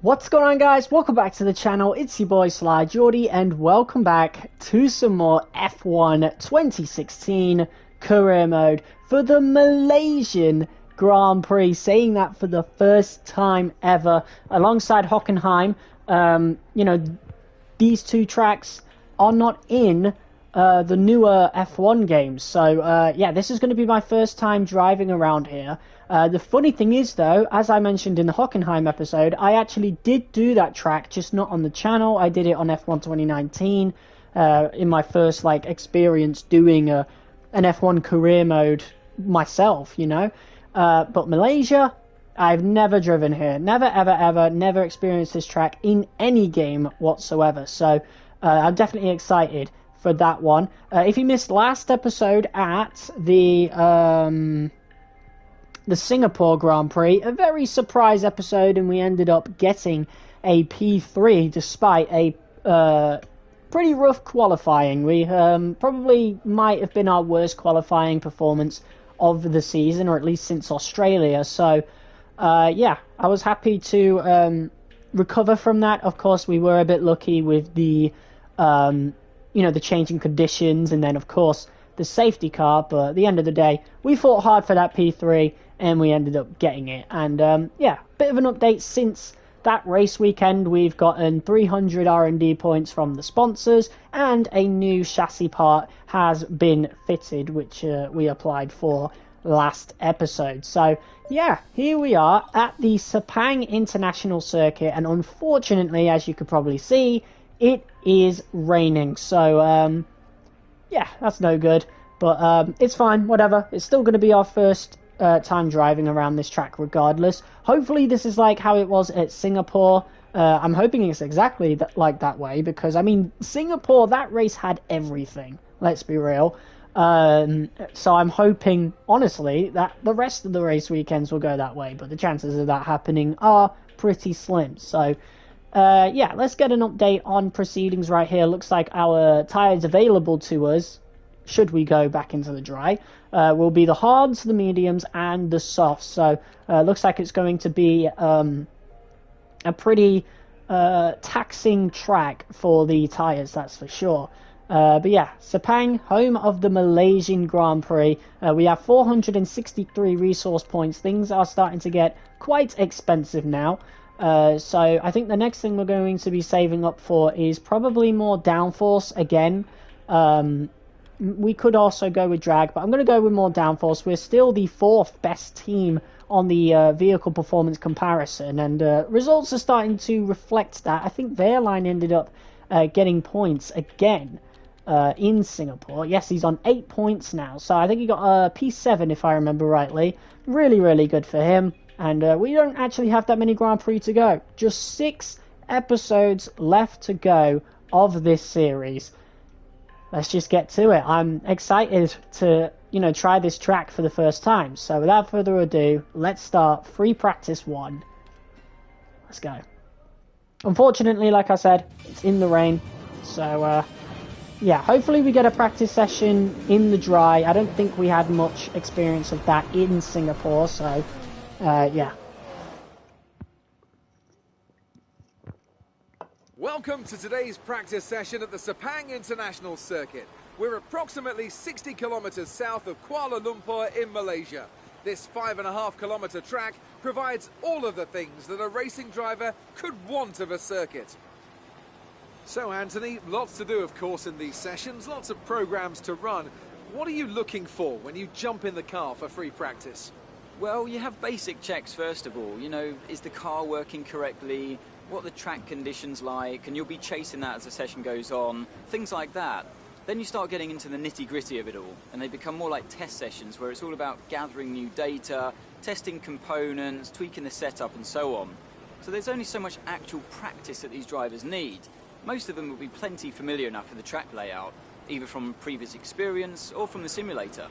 What's going on, guys? Welcome back to the channel. It's your boy Sly Geordie, and welcome back to some more F1 2016 career mode for the Malaysian Grand Prix. Saying that for the first time ever, alongside Hockenheim. These two tracks are not in the newer F1 games. So, yeah, this is going to be my first time driving around here. The funny thing is, though, as I mentioned in the Hockenheim episode, I actually did do that track, just not on the channel. I did it on F1 2019 in my first experience doing an F1 career mode myself, But Malaysia, I've never driven here. Never, ever, ever, never experienced this track in any game whatsoever. So I'm definitely excited for that one. If you missed last episode at the Singapore Grand Prix, a very surprise episode, and we ended up getting a P3 despite a pretty rough qualifying. We probably might have been our worst qualifying performance of the season, or at least since Australia. So, yeah, I was happy to recover from that. Of course, we were a bit lucky with the the changing conditions, and then of course the safety car. But at the end of the day, we fought hard for that P3. And we ended up getting it. And, yeah, bit of an update since that race weekend. We've gotten 300 R&D points from the sponsors, and a new chassis part has been fitted, which we applied for last episode. So, yeah, here we are at the Sepang International Circuit, and unfortunately, as you could probably see, it is raining. So, yeah, that's no good. But it's fine, whatever. It's still going to be our first time driving around this track regardless. Hopefully this is like how it was at Singapore. I'm hoping it's exactly like that way, because I mean, Singapore, that race had everything, let's be real. So I'm hoping honestly that the rest of the race weekends will go that way, but the chances of that happening are pretty slim. So yeah, let's get an update on proceedings right here. Looks like our tires available to us, should we go back into the dry, will be the hards, the mediums, and the softs. So looks like it's going to be a pretty taxing track for the tyres, that's for sure. But yeah, Sepang, home of the Malaysian Grand Prix. We have 463 resource points. Things are starting to get quite expensive now. So I think the next thing we're going to be saving up for is probably more downforce again. We could also go with drag, but I'm going to go with more downforce. We're still the 4th best team on the vehicle performance comparison, and results are starting to reflect that. I think their line ended up getting points again in Singapore. Yes, he's on 8 points now, so I think he got a P7 if I remember rightly. Really, really good for him. And we don't actually have that many Grand Prix to go. Just 6 episodes left to go of this series. Let's just get to it. I'm excited to, try this track for the first time. So without further ado, let's start free practice 1. Let's go. Unfortunately, like I said, it's in the rain. So, yeah, hopefully we get a practice session in the dry. I don't think we had much experience of that in Singapore. So, yeah. Welcome to today's practice session at the Sepang International Circuit. We're approximately 60 kilometers south of Kuala Lumpur in Malaysia. This 5.5-kilometer track provides all of the things that a racing driver could want of a circuit. So, Anthony, lots to do, of course, in these sessions, lots of programs to run. What are you looking for when you jump in the car for free practice? Well, you have basic checks first of all. Is the car working correctly? What the track conditions like, and you'll be chasing that as the session goes on, things like that. Then you start getting into the nitty-gritty of it all, and they become more like test sessions where it's all about gathering new data, testing components, tweaking the setup, and so on. So there's only so much actual practice that these drivers need. Most of them will be plenty familiar enough with the track layout, either from previous experience or from the simulator.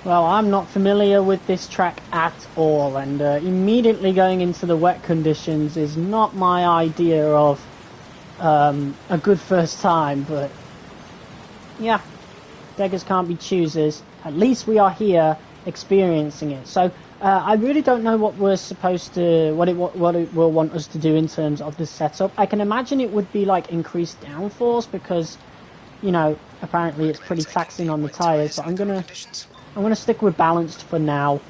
Well, I'm not familiar with this track at all, and immediately going into the wet conditions is not my idea of a good first time, but yeah, beggars can't be choosers. At least we are here experiencing it. So I really don't know what we're supposed to, what it will want us to do in terms of the setup. I can imagine it would be like increased downforce because, you know, apparently it's pretty taxing on the tires. But I'm gonna stick with balanced for now.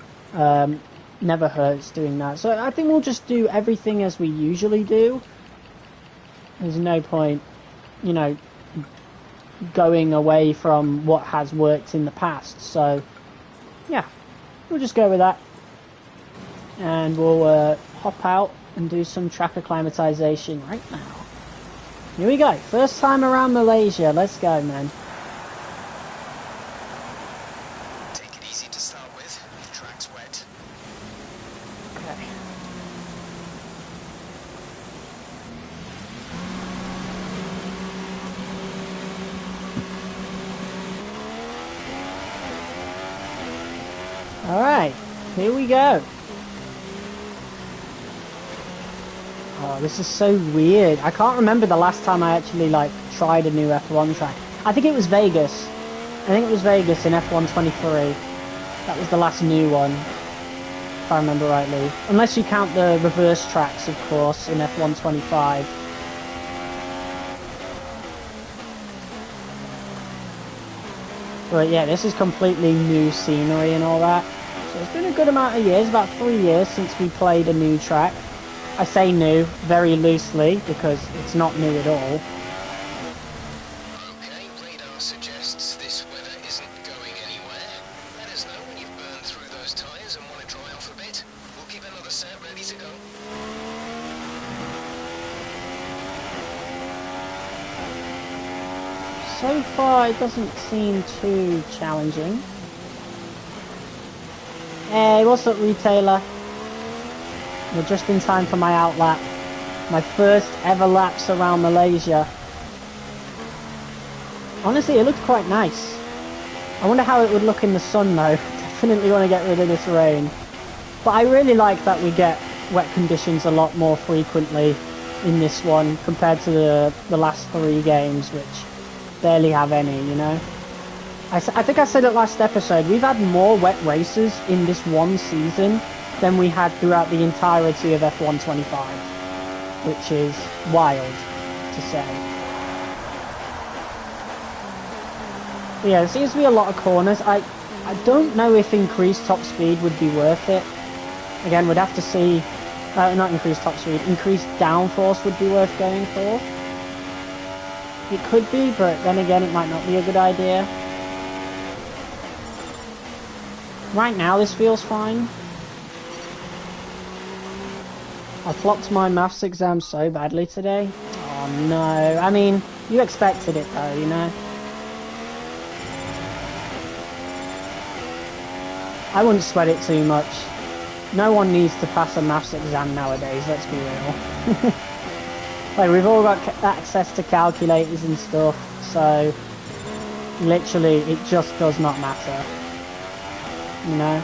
Never hurts doing that. So I think we'll just do everything as we usually do. There's no point, you know, going away from what has worked in the past. So yeah, we'll just go with that. And we'll hop out and do some track acclimatization right now. Here we go. First time around Malaysia. Let's go, man. Take it easy to start with. The track's wet. Okay. Alright, here we go. Oh, this is so weird. I can't remember the last time I actually, like, tried a new F1 track. I think it was Vegas. I think it was Vegas in F1 23. That was the last new one, if I remember rightly. Unless you count the reverse tracks, of course, in F1 25. But yeah, this is completely new scenery and all that. So it's been a good amount of years, about 3 years since we played a new track. I say new very loosely because it's not new at all. Okay, radar suggests this weather isn't going anywhere. Let us know when you've burned through those tyres and want to dry off a bit. We'll keep another set ready to go. So far, it doesn't seem too challenging. Hey, what's up, retailer? We're just in time for my out lap. My first ever laps around Malaysia. Honestly, it looked quite nice. I wonder how it would look in the sun, though. Definitely want to get rid of this rain. But I really like that we get wet conditions a lot more frequently in this one compared to the last 3 games, which barely have any, you know? I think I said it last episode, we've had more wet races in this one season than we had throughout the entirety of F1 25, which is wild to say. But yeah, there seems to be a lot of corners. I don't know if increased top speed would be worth it. Again, we'd have to see, not increased top speed, increased downforce would be worth going for. It could be, but then again, it might not be a good idea. Right now, this feels fine. I flopped my maths exam so badly today. Oh no, I mean, you expected it though, you know? I wouldn't sweat it too much. No one needs to pass a maths exam nowadays, let's be real. Like, we've all got access to calculators and stuff, so literally it just does not matter, you know?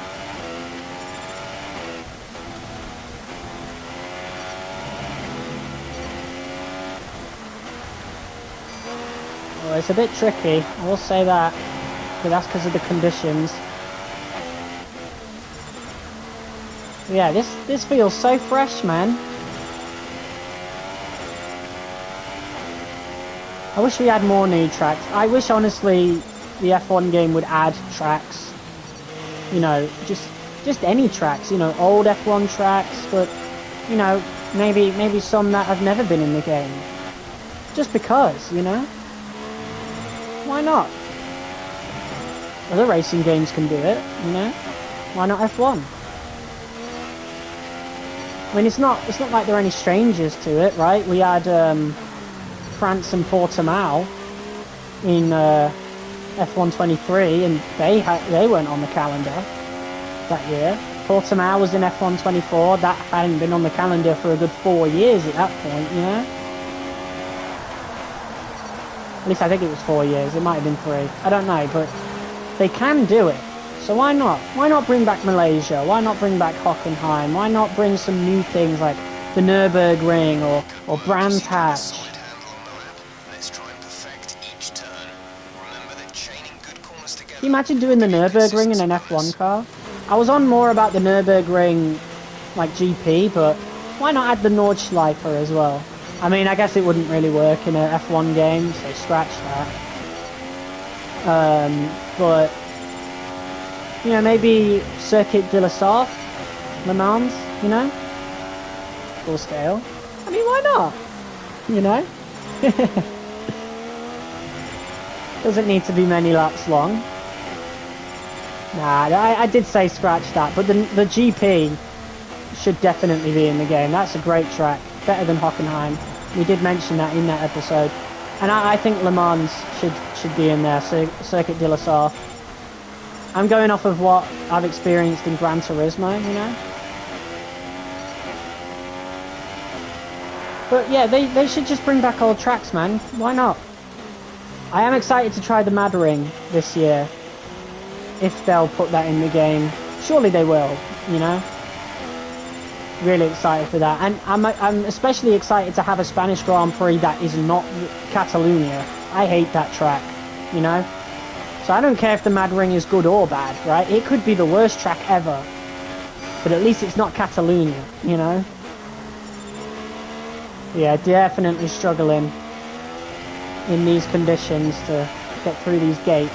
Well, it's a bit tricky, I will say that, but that's because of the conditions. Yeah, this feels so fresh, man. I wish we had more new tracks. I wish, honestly, the F1 game would add tracks. You know, just any tracks, you know, old F1 tracks, but, you know, maybe some that have never been in the game. Just because, you know? Why not? Other racing games can do it, you know? Why not F1? I mean, it's not like they're any strangers to it, right? We had France and Portimao in F1 23, and they weren't on the calendar that year. Portimao was in F1 24. That hadn't been on the calendar for a good 4 years at that point, you know? At least I think it was 4 years. It might have been 3. I don't know, but they can do it. So why not? Why not bring back Malaysia? Why not bring back Hockenheim? Why not bring some new things like the Nürburgring or Brands Hatch? Can you imagine doing the Nürburgring in an F1 car? I was on more about the Nürburgring, like GP, but why not add the Nordschleife as well? I mean, I guess it wouldn't really work in a F1 game, so scratch that. But you know, maybe Circuit de la Sarthe, Le Mans, you know, full scale. I mean, why not? You know, doesn't need to be many laps long. Nah, I did say scratch that, but the GP should definitely be in the game. That's a great track, better than Hockenheim. We did mention that in that episode, and I think Le Mans should be in there. Circuit de la Sarthe. I'm going off of what I've experienced in Gran Turismo, you know. But yeah, they should just bring back old tracks, man. Why not? I am excited to try the Mad Ring this year. If they'll put that in the game, surely they will, you know. Really excited for that, and I'm especially excited to have a Spanish Grand Prix that is not Catalonia. I hate that track, you know. So I don't care if the Mad Ring is good or bad, right? It could be the worst track ever, but at least it's not Catalonia, you know. Yeah, definitely struggling in these conditions to get through these gates.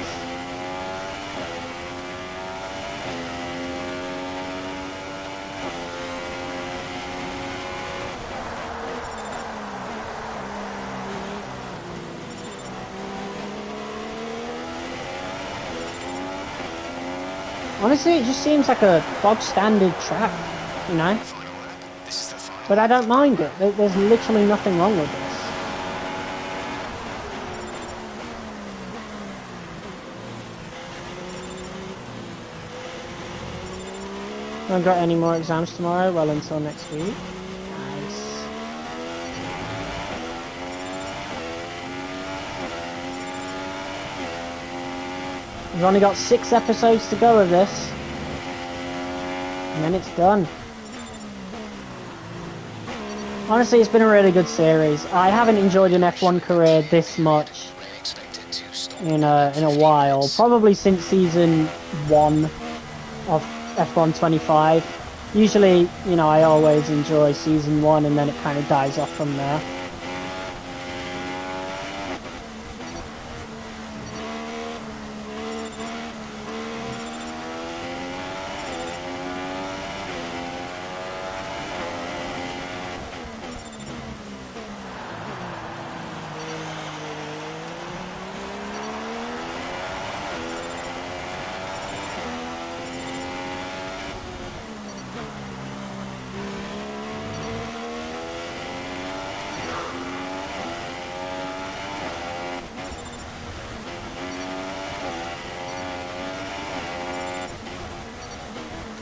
Honestly, it just seems like a bog standard track, you know? But I don't mind it. There's literally nothing wrong with this. Haven't got any more exams tomorrow? Well, until next week. Nice. We've only got 6 episodes to go of this. And then it's done. Honestly, it's been a really good series. I haven't enjoyed an F1 career this much in a while. Probably since season 1 of F1 25. Usually, you know, I always enjoy season 1 and then it kind of dies off from there.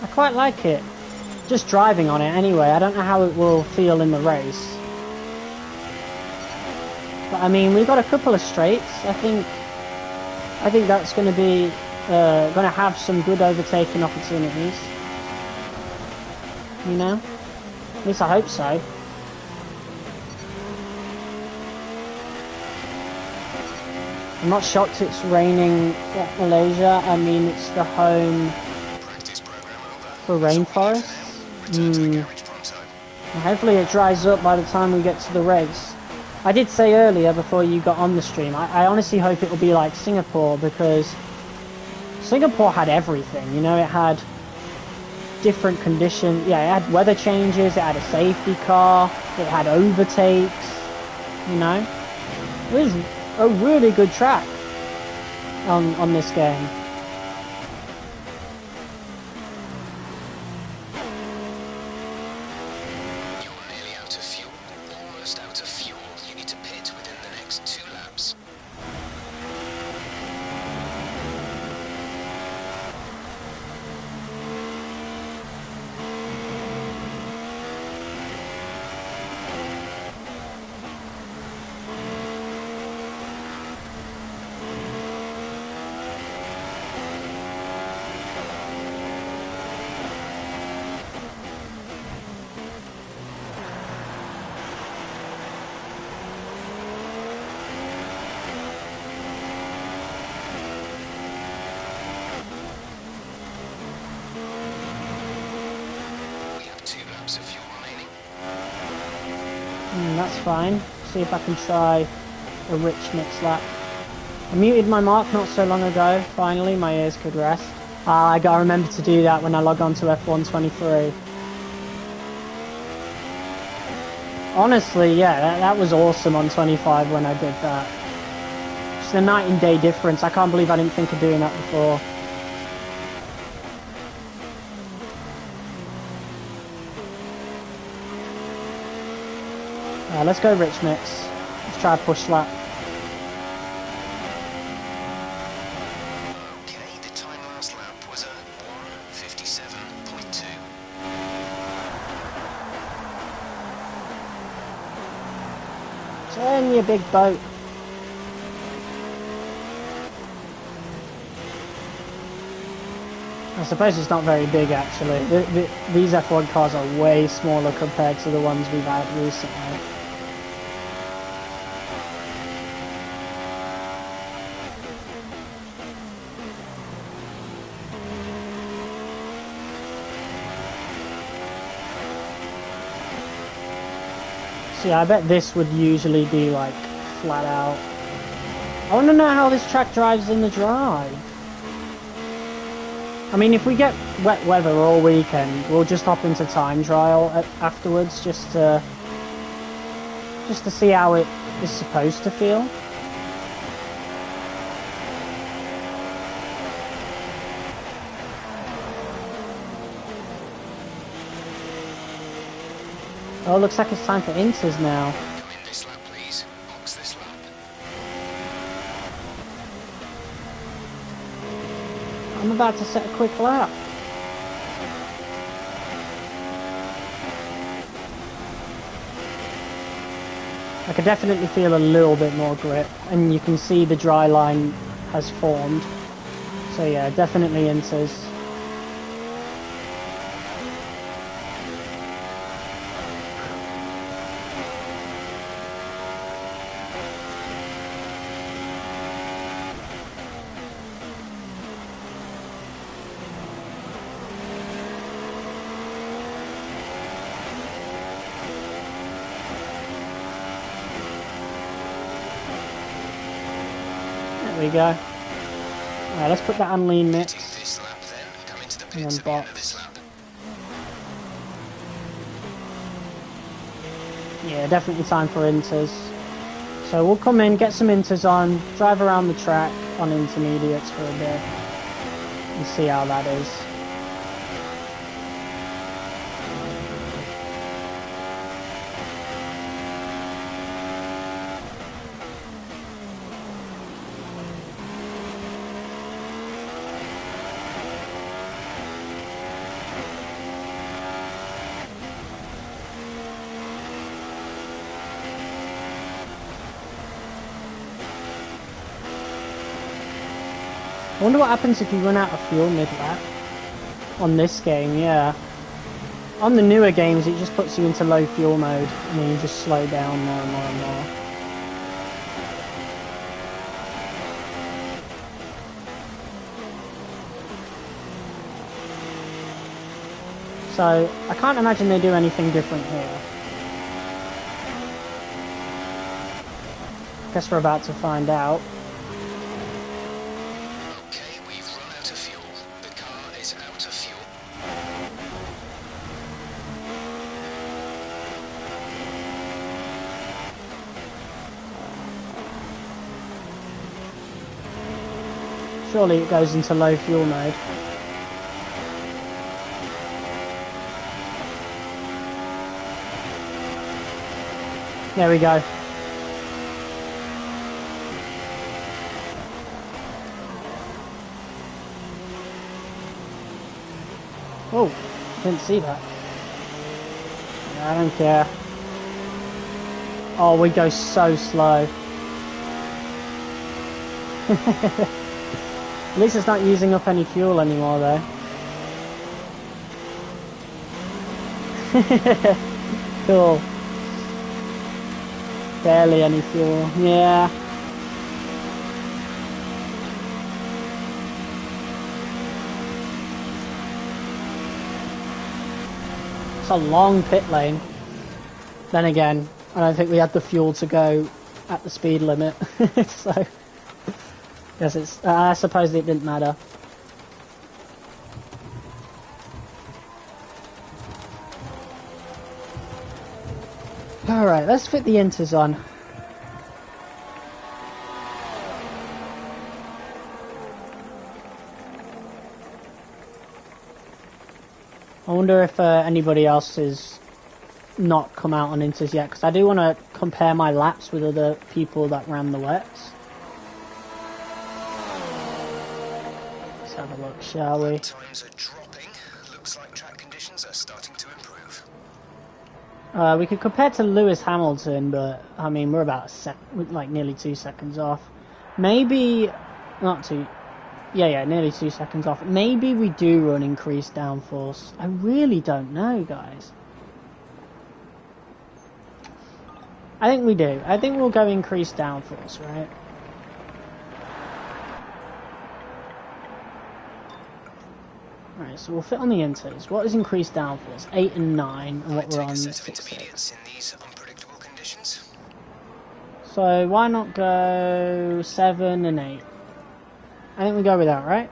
I quite like it. Just driving on it anyway. I don't know how it will feel in the race. But I mean, we've got a couple of straights. I think that's going to be going to have some good overtaking opportunities. You know? At least I hope so. I'm not shocked it's raining at Malaysia. I mean, it's the home for rainforests. Hopefully it dries up by the time we get to the race. I did say earlier before you got on the stream, I honestly hope it will be like Singapore, because Singapore had everything, you know. It had different conditions, yeah, it had weather changes, it had a safety car, it had overtakes, you know. It was a really good track on this game. laps of fuel remaining. That's fine. See if I can try a rich mix lap. I muted my mark not so long ago. Finally, my ears could rest. I gotta remember to do that when I log on to F123. Honestly, yeah, that was awesome on 25 when I did that. Just a night and day difference. I can't believe I didn't think of doing that before. Let's go rich mix. Let's try a push lap. Okay, the time last lap was a 1:57.2. Turn, you big boat. I suppose it's not very big actually. These F1 cars are way smaller compared to the ones we've had recently. See, I bet this would usually be like flat out. I want to know how this track drives in the dry. I mean, if we get wet weather all weekend, we'll just hop into time trial afterwards, just to see how it is supposed to feel. Oh, looks like it's time for inters now. Come in this lap, please. Box this lap. I'm about to set a quick lap. I could definitely feel a little bit more grip, and you can see the dry line has formed. So yeah, definitely inters. There we go. Alright, let's put that on lean mix. This lap then. Come into the And pits then at the end of box. this lap. Yeah, definitely time for inters. So we'll come in, get some inters on, drive around the track on intermediates for a bit, and see how that is. I wonder what happens if you run out of fuel mid-lap on this game, yeah. On the newer games it just puts you into low fuel mode and then you just slow down more and more and more. So I can't imagine they do anything different here. Guess we're about to find out. Okay, we've run out of fuel. The car is out of fuel. Surely it goes into low fuel mode. There we go. Oh, didn't see that. I don't care. Oh, we go so slow. At least it's not using up any fuel anymore though. Cool. Barely any fuel, yeah. It's a long pit lane. Then again, I don't think we had the fuel to go at the speed limit. So, yes, it's. I suppose it didn't matter. Alright, let's fit the inters on. I wonder if anybody else is not come out on inters yet, because I do want to compare my laps with other people that ran the wets. Let's have a look, shall we? Times are dropping. Looks like track conditions are starting to improve. We could compare to Lewis Hamilton, but I mean we're about like nearly 2 seconds off. Maybe not two. Yeah, nearly 2 seconds off. Maybe we do run increased downforce. I really don't know, guys. I think we do. I think we'll go increased downforce, right? Alright, so we'll fit on the inters. What is increased downforce? 8 and 9, and what we're on 6, 6. In these unpredictable conditions. So why not go 7 and 8? I think we go with that, right?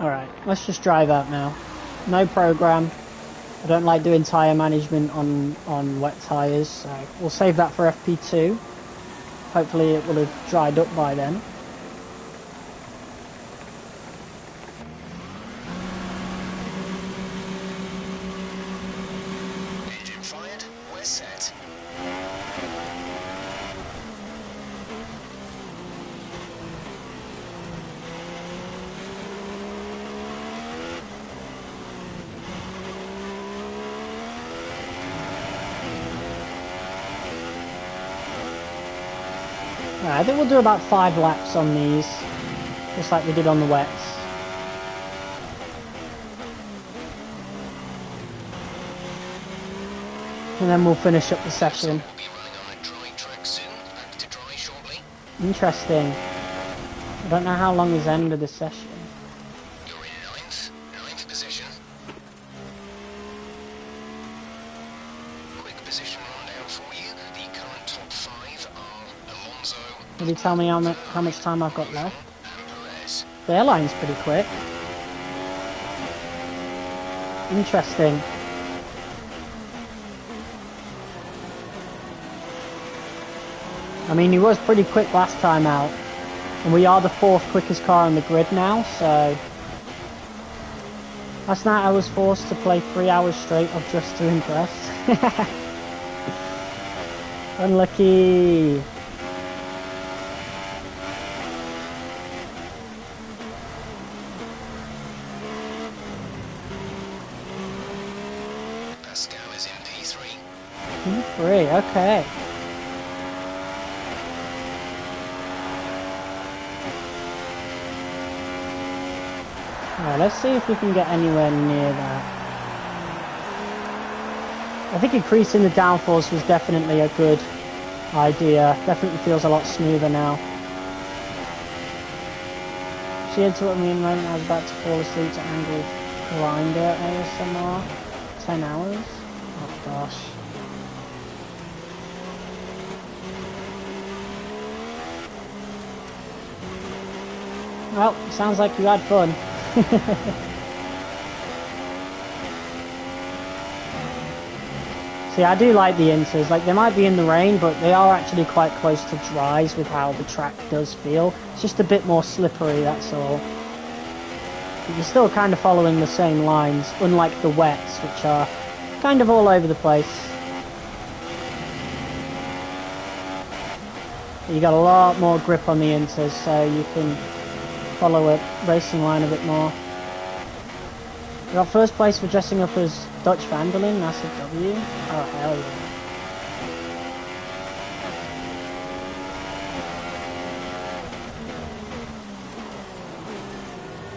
Alright, let's just drive out now. No program. I don't like doing tyre management on wet tyres, so we'll save that for FP2. Hopefully it will have dried up by then. Engine fired, we're set. Right, I think we'll do about 5 laps on these, just like we did on the wets. And then we'll finish up the session. We'll be running on a dry track soon. Back to dry shortly. Interesting. I don't know how long is the end of the session. You're in ninth position. Quick position rundown for you. The current top 5 are Alonso. Will you tell me how much time I've got left? And Perez. The airline's pretty quick. Interesting. I mean, he was pretty quick last time out. And we are the 4th quickest car on the grid now, so... Last night I was forced to play 3 hours straight of Just to Impress. Unlucky. Pascal is in P3. P3, okay. Alright, let's see if we can get anywhere near that. I think increasing the downforce was definitely a good idea. Definitely feels a lot smoother now. She interrupted me in the moment I was about to fall asleep to Angle Grinder ASMR. 10 hours? Oh gosh. Well, sounds like you had fun. See, I do like the inters. Like, they might be in the rain, but they are actually quite close to dries with how the track does feel. It's just a bit more slippery, that's all. But you're still kind of following the same lines, unlike the wets, which are kind of all over the place. You got a lot more grip on the inters, so you can follow a racing line a bit more. We got first place for dressing up as Dutch Vanderlyn, massive W. Oh hell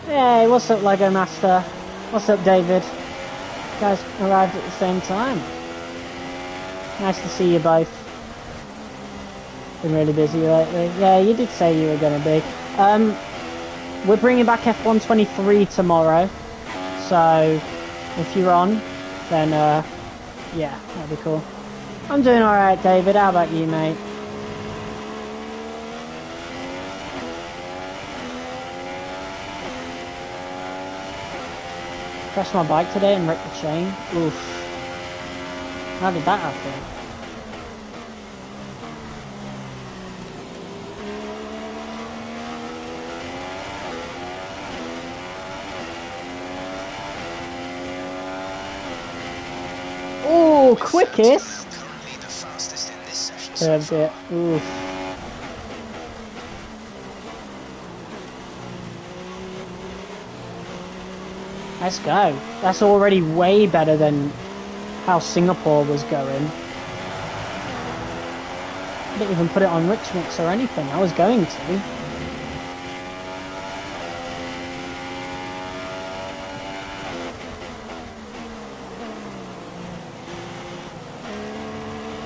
yeah. Hey, what's up Lego Master? What's up David? You guys arrived at the same time. Nice to see you both. Been really busy lately. Yeah, you did say you were going to be. We're bringing back F123 tomorrow. So if you're on, then yeah, that'd be cool. I'm doing alright, David. How about you, mate? Crashed my bike today and ripped the chain. Oof. How did that happen? Oh, quickest! Currently the fastest in this session Curved so it. far. Oof. Let's go. That's already way better than how Singapore was going. I didn't even put it on Rich Mix or anything. I was going to.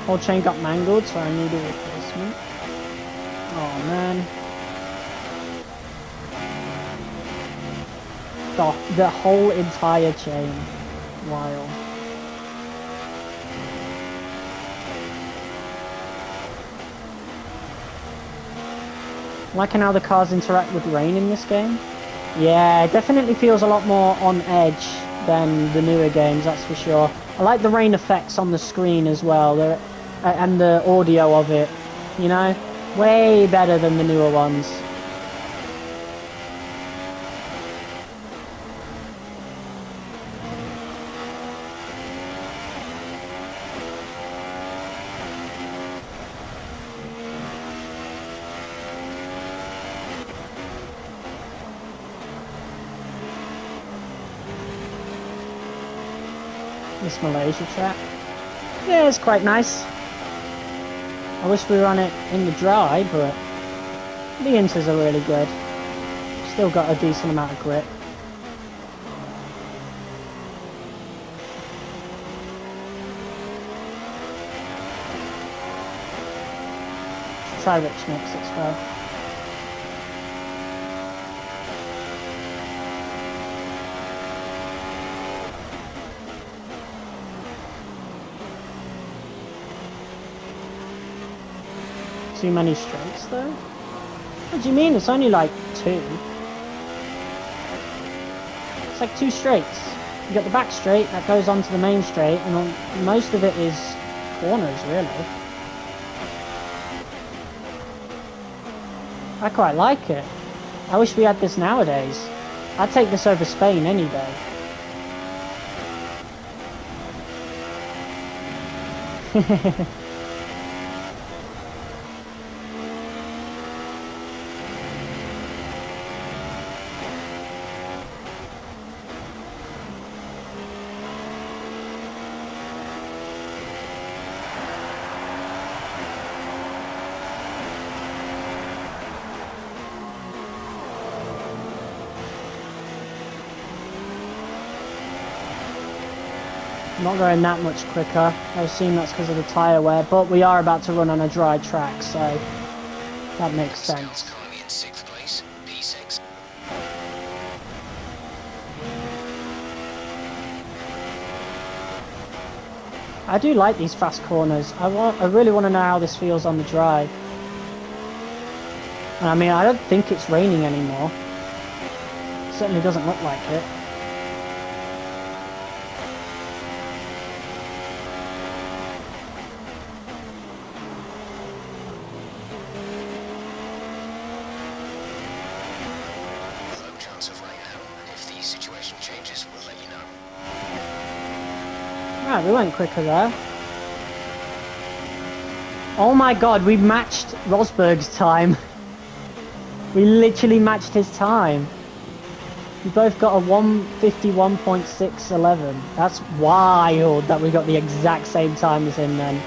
Whole chain got mangled, so I need a replacement. Oh man. The whole entire chain. Wild. Liking how the cars interact with rain in this game. Yeah, it definitely feels a lot more on edge than the newer games, that's for sure. I like the rain effects on the screen as well, and the audio of it, you know? Way better than the newer ones. This Malaysia track. Yeah, it's quite nice. I wish we were on it in the dry, but the inters are really good. Still got a decent amount of grip. Try Rich Mix, let's go. Too many straights though? What do you mean? It's only like 2. It's like 2 straights. You got the back straight that goes onto the main straight, and most of it is corners really. I quite like it. I wish we had this nowadays. I'd take this over Spain any day. Not going that much quicker. I assume that's because of the tyre wear, but we are about to run on a dry track, so that makes sense. Currently in 6th place, P6. I do like these fast corners. I really want to know how this feels on the dry. And I mean, I don't think it's raining anymore. It certainly doesn't look like it. Low chance of rain now. If the situation changes, we'll let you know. Right, we went quicker there. Oh my god, we matched Rosberg's time. We literally matched his time. We both got a 1:51.611. That's wild that we got the exact same time as him then.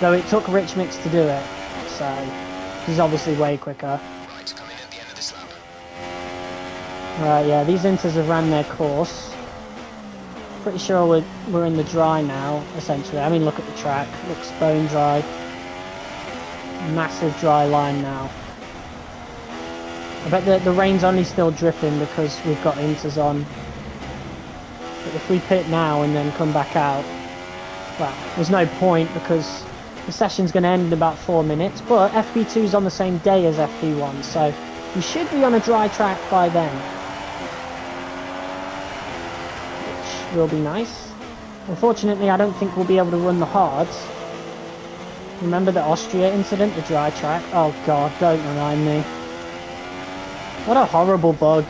Though it took Rich Mix to do it, so he's obviously way quicker. Right, coming at the end of this lap. Right, yeah, these inters have ran their course. Pretty sure we're in the dry now, essentially. I mean, look at the track. Looks bone dry. Massive dry line now. I bet the rain's only still dripping because we've got inters on. But if we pit now and then come back out, well, there's no point because the session's going to end in about 4 minutes. But FP2 is on the same day as FP1, so we should be on a dry track by then, which will be nice. Unfortunately, I don't think we'll be able to run the hards. Remember the Austria incident, the dry track? Oh god, don't remind me. What a horrible bug.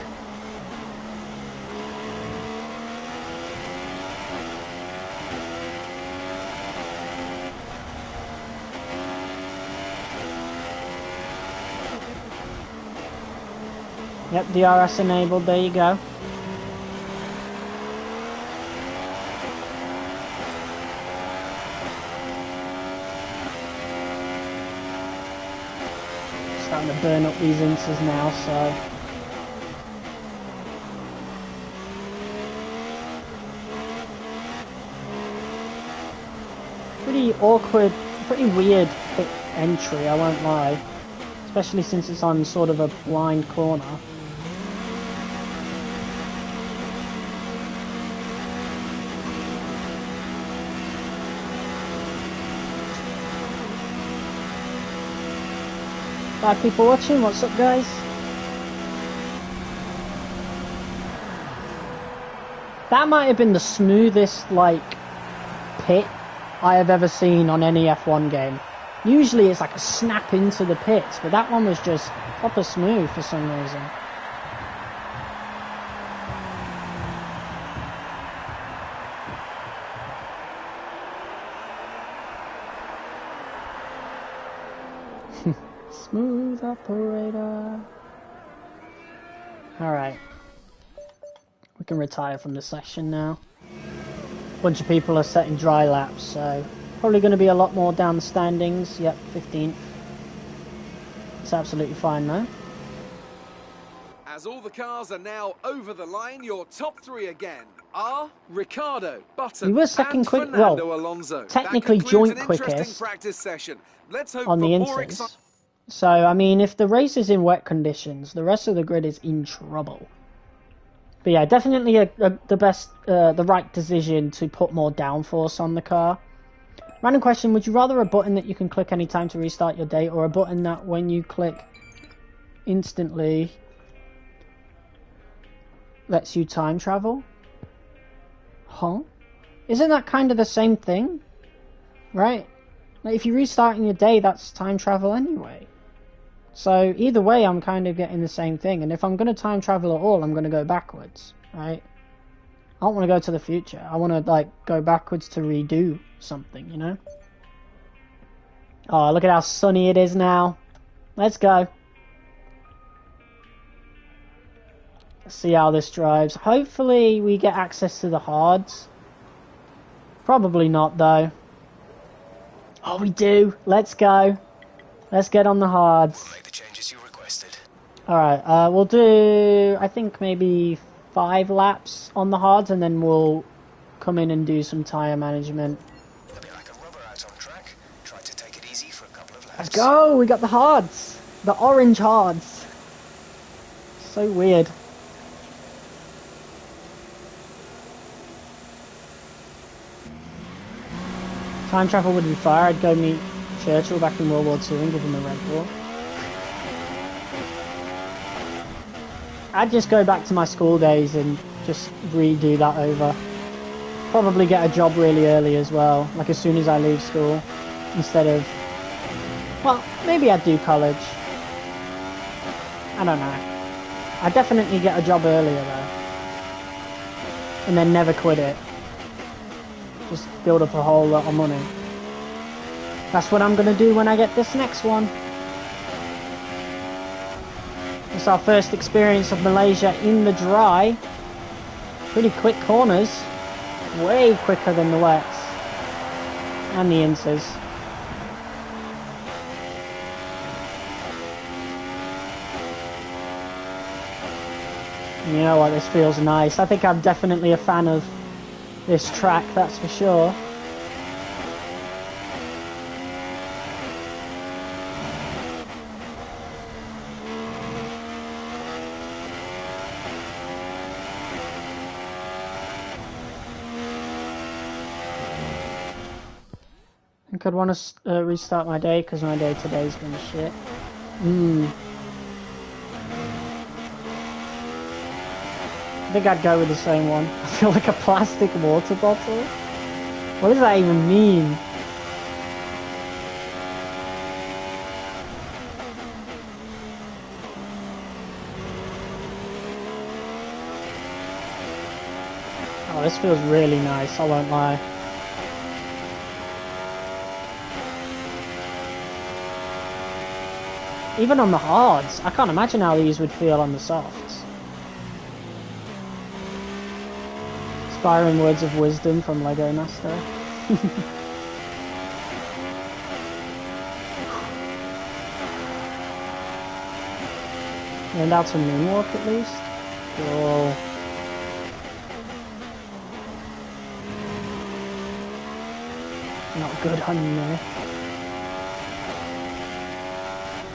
Yep, DRS enabled, there you go. Starting to burn up these inches now, so... Pretty awkward, pretty weird pit entry, I won't lie. Especially since it's on sort of a blind corner. Bad people watching, what's up guys? That might have been the smoothest, like, pit I have ever seen on any F1 game. Usually it's like a snap into the pits, but that one was just proper smooth for some reason. Smooth operator. Alright. We can retire from the session now. Bunch of people are setting dry laps, so probably going to be a lot more down the standings. Yep, 15th. It's absolutely fine though. As all the cars are now over the line, your top three again are Ricciardo, Button, We were second and quick, Fernando well, Alonso. technically That concludes joint an interesting quickest practice session. Let's hope on for the more inters. So, I mean, if the race is in wet conditions, the rest of the grid is in trouble. But yeah, definitely the right decision to put more downforce on the car. Random question, would you rather a button that you can click anytime to restart your day, or a button that when you click instantly lets you time travel? Huh? Isn't that kind of the same thing? Right? Like, if you're restarting your day, that's time travel anyway. So, either way, I'm kind of getting the same thing. And if I'm going to time travel at all, I'm going to go backwards, right? I don't want to go to the future. I want to, like, go backwards to redo something, you know? Oh, look at how sunny it is now. Let's go. Let's see how this drives. Hopefully, we get access to the hards. Probably not, though. Oh, we do. Let's go. Let's get on the hards. Make the changes you requested. Alright, we'll do, I think, maybe 5 laps on the hards, and then we'll come in and do some tyre management. A bit like a rubber out on track. Try to take it easy for a couple of laps. Let's go! We got the hards! The orange hards. So weird. Time travel would be fire. I'd go meet Churchill back in World War II and give him a Red Bull. I'd just go back to my school days and just redo that over. Probably get a job really early as well, like as soon as I leave school, instead of... Well, maybe I'd do college. I don't know. I'd definitely get a job earlier though. And then never quit it. Just build up a whole lot of money. That's what I'm going to do when I get this next one. It's our first experience of Malaysia in the dry. Pretty quick corners. Way quicker than the wets. And the inters. You know what, this feels nice. I think I'm definitely a fan of this track, that's for sure. think I'd want to restart my day because my day today's been shit. I think I'd go with the same one. I feel like a plastic water bottle. What does that even mean? Oh, this feels really nice, I won't lie. Even on the hards, I can't imagine how these would feel on the softs. Inspiring words of wisdom from Lego Master. Learned how to moonwalk at least? Cool. Not good on you there.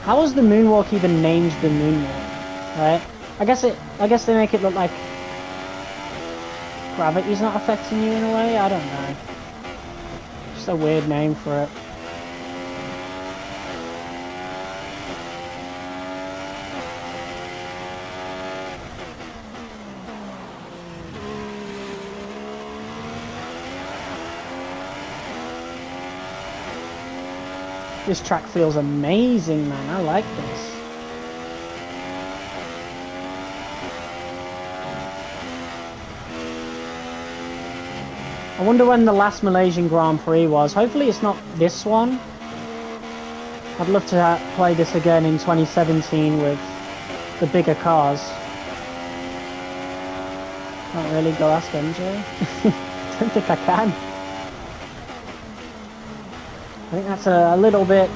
How was the moonwalk even named the moonwalk? Right? I guess they make it look like gravity's not affecting you in a way? I don't know. Just a weird name for it. This track feels amazing, man. I like this. I wonder when the last Malaysian Grand Prix was. Hopefully it's not this one. I'd love to play this again in 2017 with the bigger cars. Can't really go ask MJ. I don't think I can. I think that's a little bit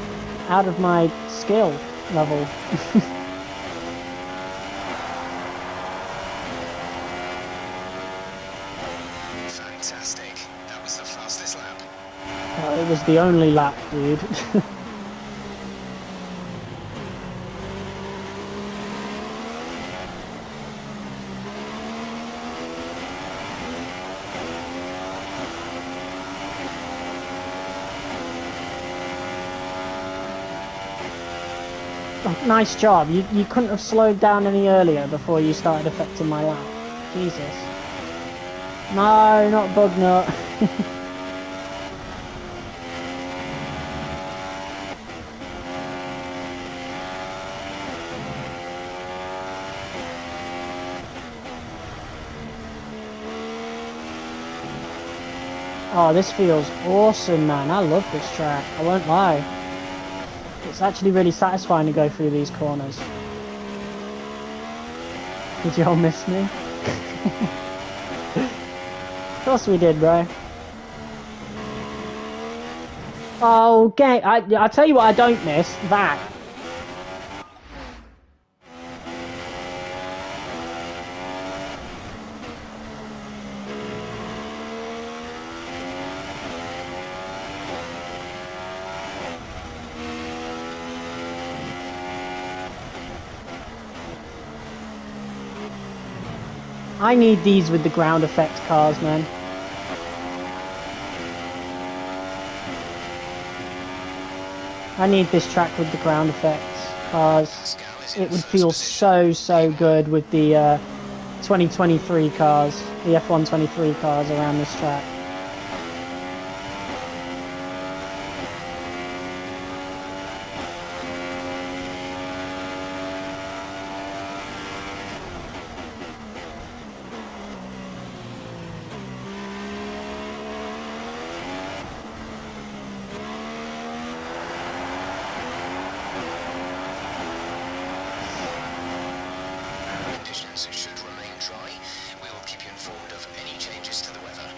out of my skill level. Fantastic. That was the fastest lap. It was the only lap, dude. Oh, nice job. You couldn't have slowed down any earlier before you started affecting my lap. Jesus. No, not bug nut. Oh, this feels awesome, man. I love this track. I won't lie. It's actually really satisfying to go through these corners. Did you all miss me? Of course we did, bro. Oh, okay. I tell you what I don't miss. That. I need these with the ground effect cars, man. I need this track with the ground effects cars. It would feel so good with the 2023 cars, the F1 23 cars around this track. Conditions should remain dry. We will keep you informed of any changes to the weather.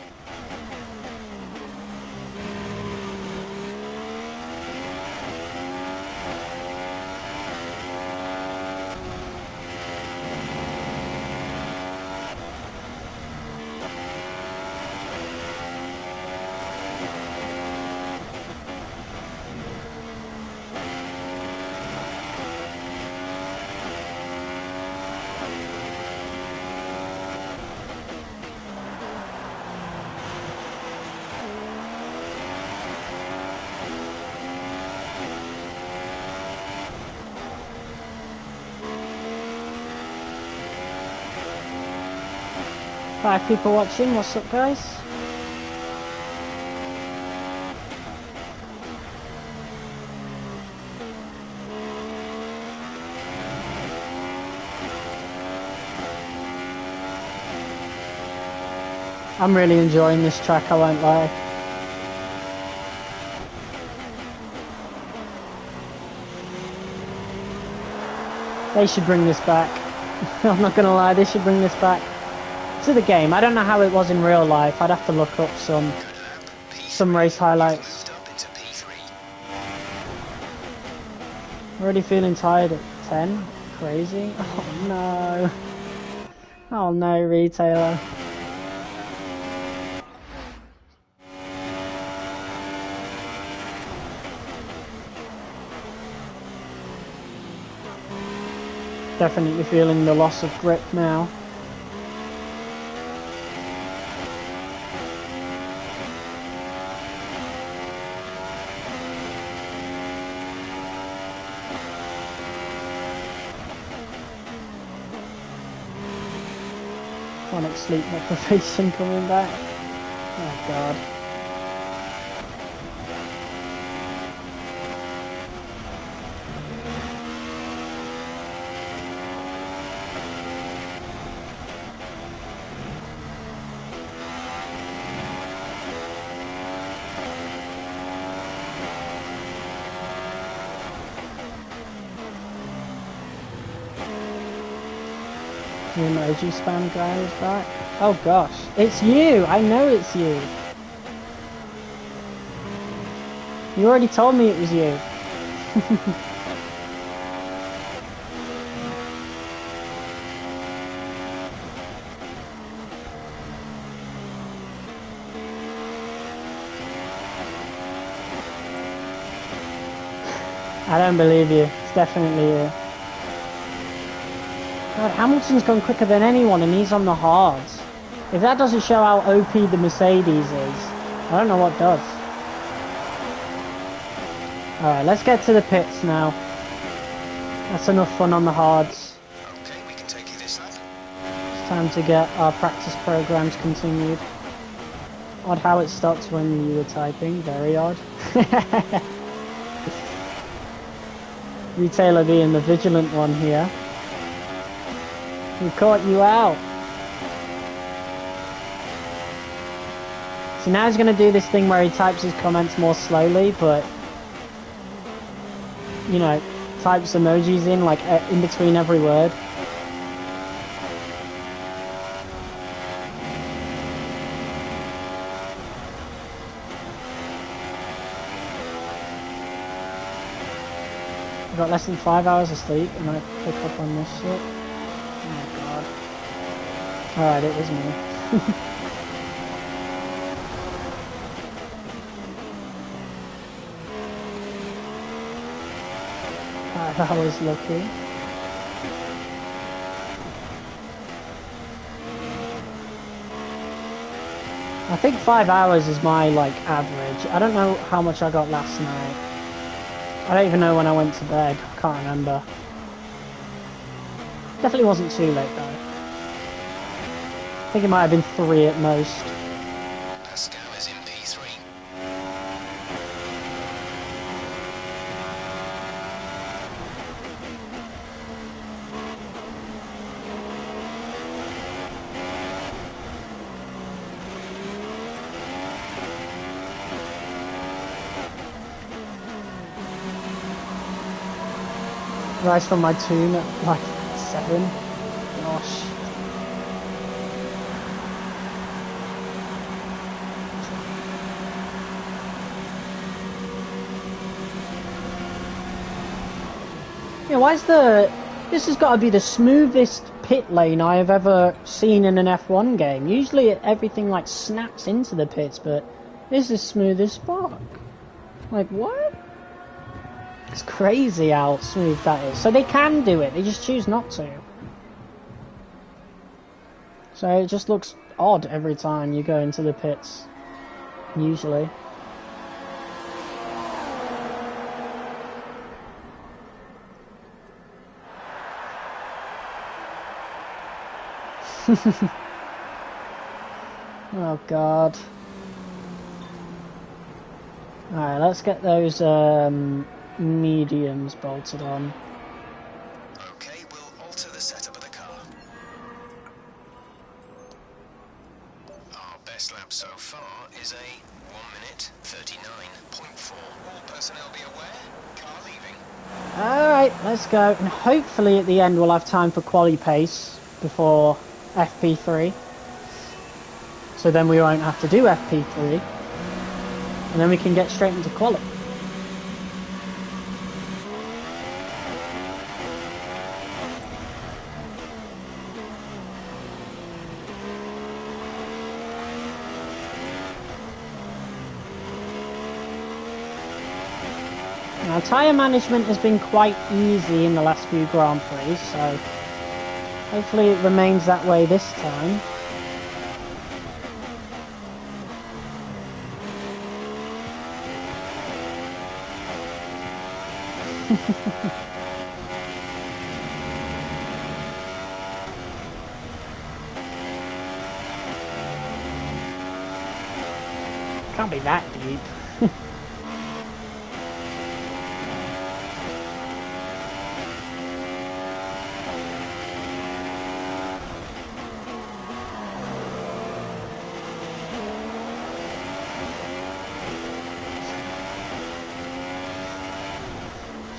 5 people watching, what's up guys? I'm really enjoying this track, I won't lie. They should bring this back. I'm not gonna lie, they should bring this back to the game. I don't know how it was in real life. I'd have to look up some race highlights. Already feeling tired at 10? Crazy? Oh no. Oh no, retailer. Definitely feeling the loss of grip now. Chronic sleep deprivation coming back. Oh god. The emoji spam guy is back. Oh gosh, it's you! I know it's you! You already told me it was you. I don't believe you. It's definitely you. God, Hamilton's gone quicker than anyone and he's on the hards. If that doesn't show how OP the Mercedes is, I don't know what does. Alright, let's get to the pits now. That's enough fun on the hards. Okay, we can take you this lap. It's time to get our practice programs continued. Odd how it stopped when you were typing, very odd. Retailer being the vigilant one here. We caught you out. So now he's going to do this thing where he types his comments more slowly, but, you know, types emojis in, like, in between every word. I've got less than 5 hours of sleep, and I pick up on this shit. Oh god. Alright, it was me. 5 hours lucky. I think 5 hours is my, like, average. I don't know how much I got last night. I don't even know when I went to bed. I can't remember. Definitely wasn't too late though. I think it might have been 3 at most. Pascal is in P3. Rise from my tune at like 7. Gosh. Yeah, this has got to be the smoothest pit lane I have ever seen in an F1 game. Usually everything like snaps into the pits, but this is smooth as fuck. Like, what? It's crazy how smooth that is. So they can do it, they just choose not to. So it just looks odd every time you go into the pits. Usually. Oh god. Alright, let's get those mediums bolted on. Okay, we'll alter the setup of the car. Our best lap so far is a 1 minute 39.4. All personnel be aware. Car leaving. Alright, let's go. And hopefully at the end we'll have time for quali pace before FP3. So then we won't have to do FP3. And then we can get straight into quali. Now, tyre management has been quite easy in the last few Grand Prix, so hopefully it remains that way this time. Can't be that deep.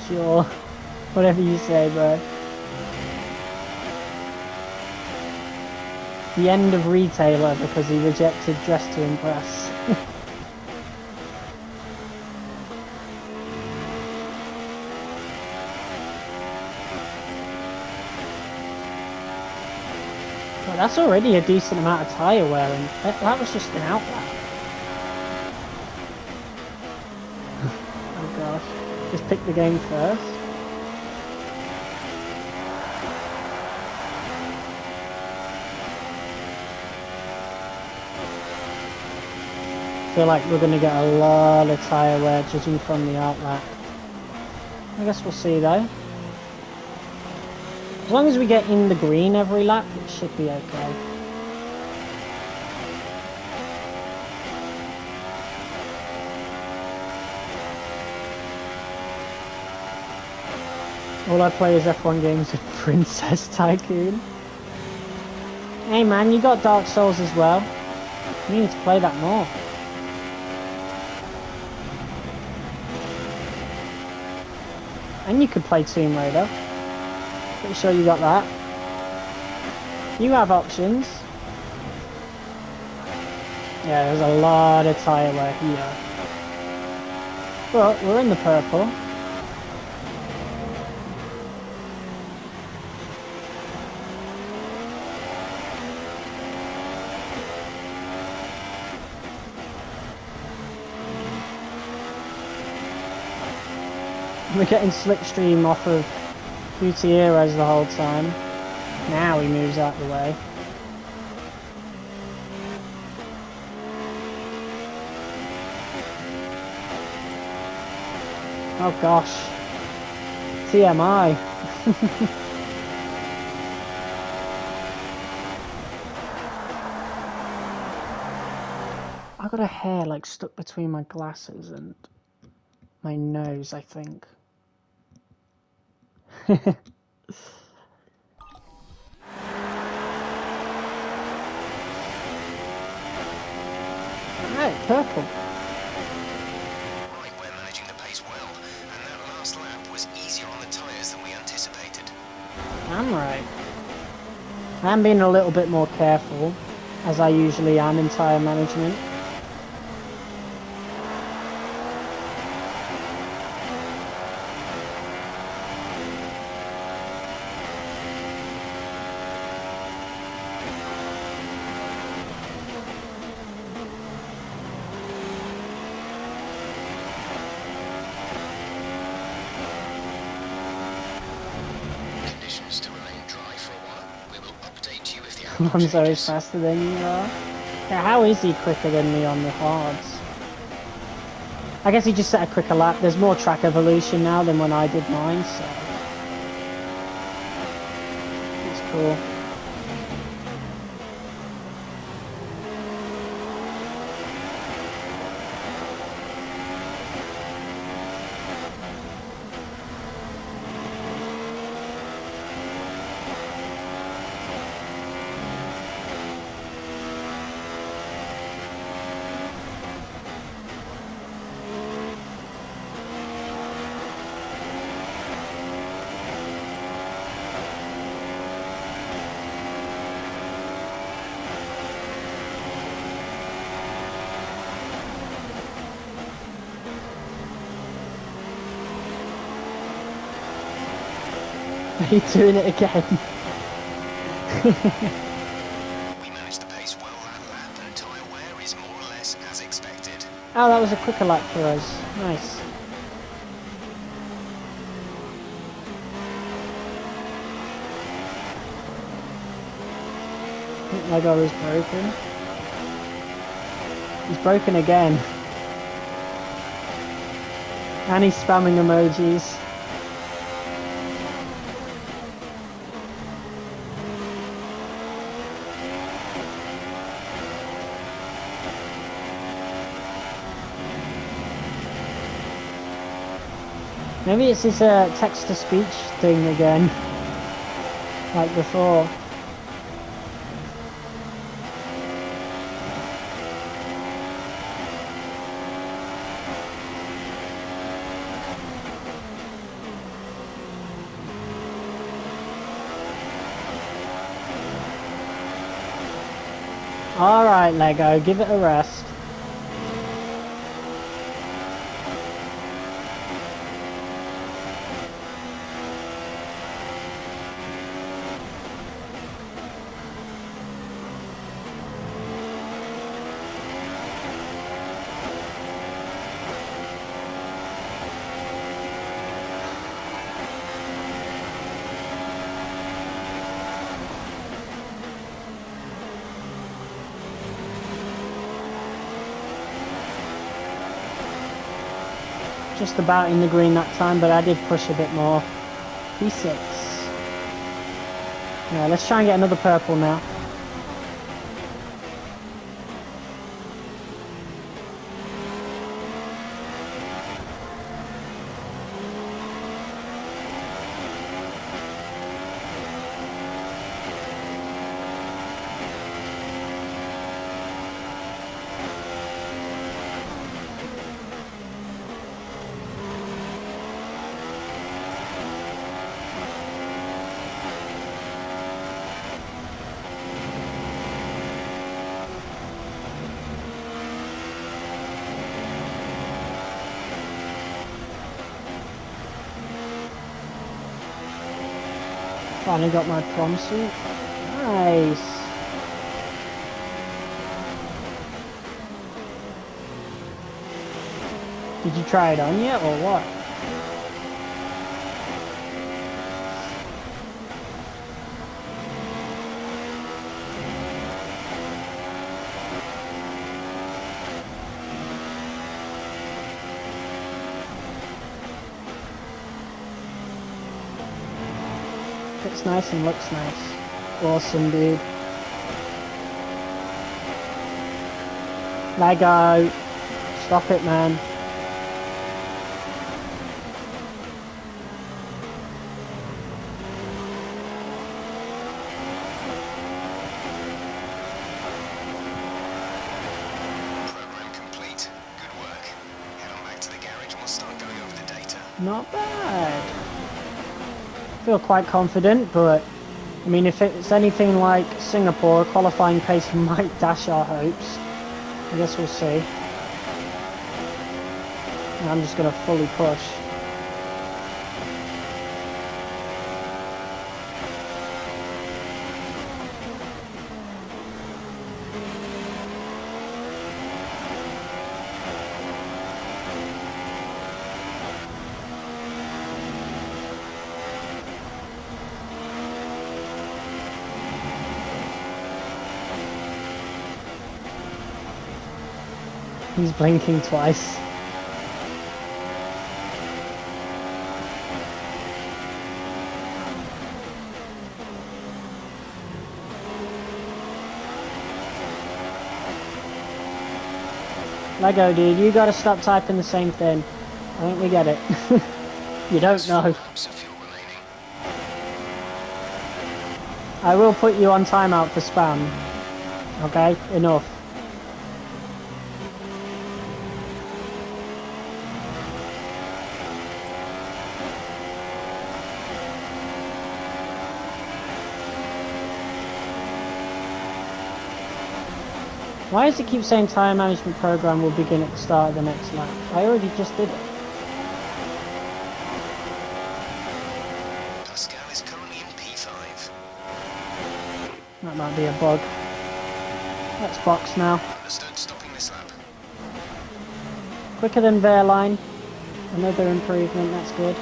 Sure. Whatever you say, bro. The end of retailer because he rejected Dress to Impress. Well, that's already a decent amount of tyre wear, and that was just an outlap. Oh gosh. Just pick the game first. I feel like we're going to get a lot of tyre wear judging from the outlap. I guess we'll see though. As long as we get in the green every lap, it should be okay. All I play is F1 games with Princess Tycoon. Hey man, you got Dark Souls as well. You need to play that more. And you could play Tomb Raider. Pretty sure you got that. You have options. Yeah, there's a lot of tyre wear here. But we're in the purple. We're getting slipstream off of Gutierrez the whole time. Now he moves out the way. Oh gosh. TMI. I got a hair like stuck between my glasses and my nose, I think. Alright, purple. Right, we're managing the pace well, and that last lap was easier on the tyres than we anticipated. I'm right. I'm being a little bit more careful, as I usually am in tyre management. Conditions to remain dry for a while. We will update you if the Alonso is changes. faster than you are. Yeah, how is he quicker than me on the hards? I guess he just set a quicker lap. There's more track evolution now than when I did mine, so it's cool. Are you doing it again? We managed the pace well that lap, and tyre wear is more or less as expected. Oh, that was a quicker lap for us. Nice. I think Lego is broken. He's broken again. And he's spamming emojis. Maybe it's his text-to-speech thing again, like before. Alright, Lego, give it a rest. Just about in the green that time, but I did push a bit more. P6. Yeah, let's try and get another purple now. Finally got my prom suit. Nice. Did you try it on yet or what? It's nice and looks nice. Awesome, dude. Lego. Stop it, man. Program complete. Good work. Head on back to the garage and we'll start going over the data. Not bad. Feel quite confident, but I mean, if it's anything like Singapore, qualifying pace might dash our hopes. I guess we'll see. And I'm just going to fully push. He's blinking twice. Lego, dude, you gotta stop typing the same thing. I think we get it. You don't know. I will put you on timeout for spam. Okay? Enough. Why does it keep saying tyre management program will begin at the start of the next lap? I already just did it. Pascal is currently might be a bug. Let's box now. Understood. Stopping this lap. Quicker than Verline. Another improvement, that's good.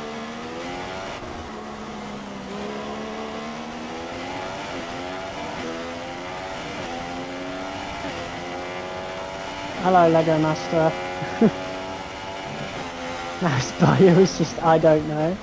Hello, Lego Master. Nice bio is just, I don't know.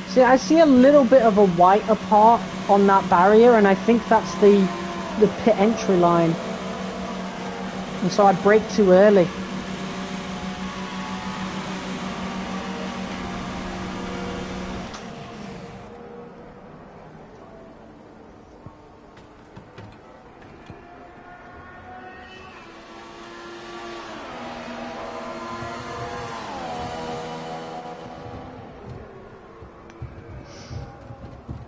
See, I see a little bit of a whiter part on that barrier, and I think that's the pit entry line. And so I brake too early.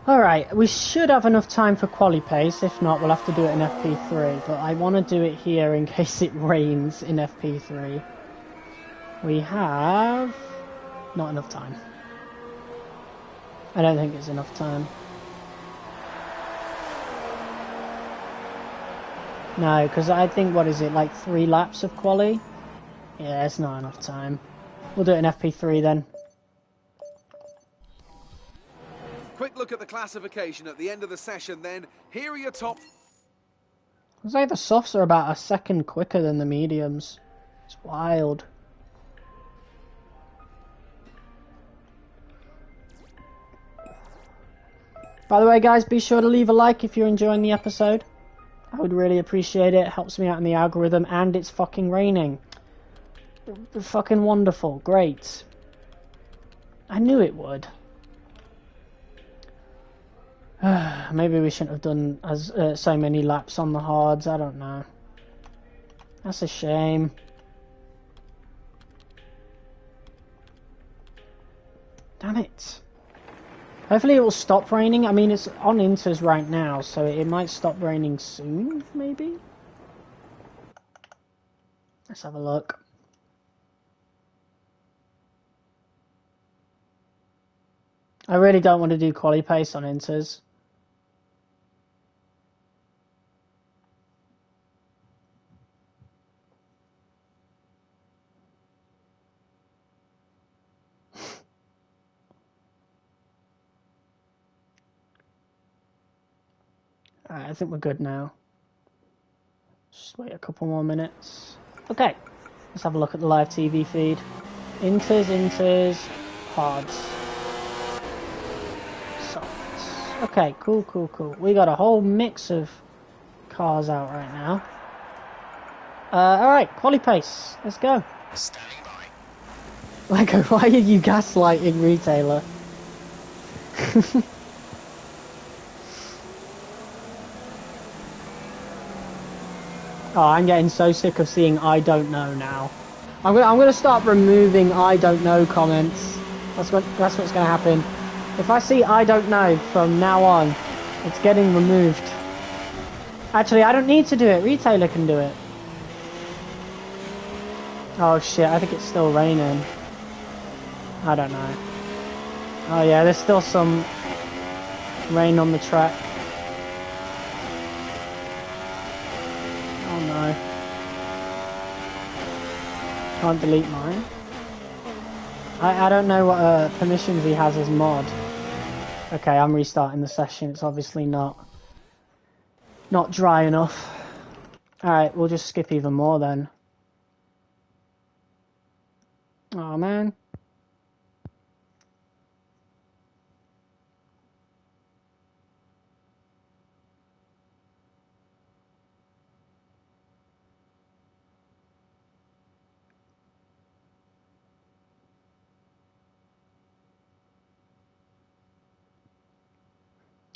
Alright, we should have enough time for quali pace. If not, we'll have to do it in FP3. But I want to do it here in case it rains in FP3. We have not enough time. I don't think it's enough time. No, because I think, what is it, like 3 laps of quali? Yeah, it's not enough time. We'll do it in FP3 then. Quick look at the classification at the end of the session then. Here are your top... It's like the softs are about a second quicker than the mediums. It's wild. By the way, guys, be sure to leave a like if you're enjoying the episode. I would really appreciate it. It helps me out in the algorithm, and it's fucking raining. Fucking wonderful. Great. I knew it would. Maybe we shouldn't have done so many laps on the hards, I don't know. That's a shame. Damn it. Hopefully it will stop raining. I mean, it's on inters right now, so it might stop raining soon, maybe? Let's have a look. I really don't want to do quali pace on inters. Alright, I think we're good now. Just wait a couple more minutes. Okay, let's have a look at the live TV feed. Inters, hards. Softs. Okay, cool. We got a whole mix of cars out right now. Alright, quali pace. Let's go. Standing by. Lego, why are you gaslighting retailer? Oh, I'm getting so sick of seeing I don't know now. I'm gonna start removing I don't know comments. That's what's gonna happen. If I see I don't know from now on, it's getting removed. Actually, I don't need to do it. Retailer can do it. Oh shit, I think it's still raining. I don't know. Oh yeah, there's still some rain on the track. Can't delete mine. I don't know what permissions he has as mod. Okay, I'm restarting the session. It's obviously not dry enough. Alright, we'll just skip even more then. Oh man.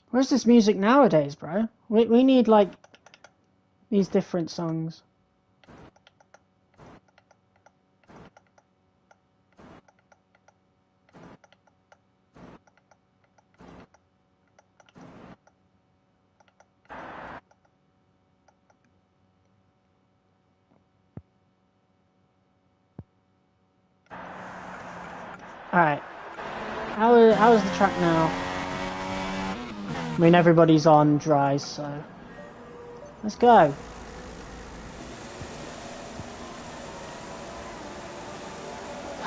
Where's this music nowadays, bro? We need, like, these different songs. Alright. How is the track now? I mean, everybody's on dry, so... Let's go.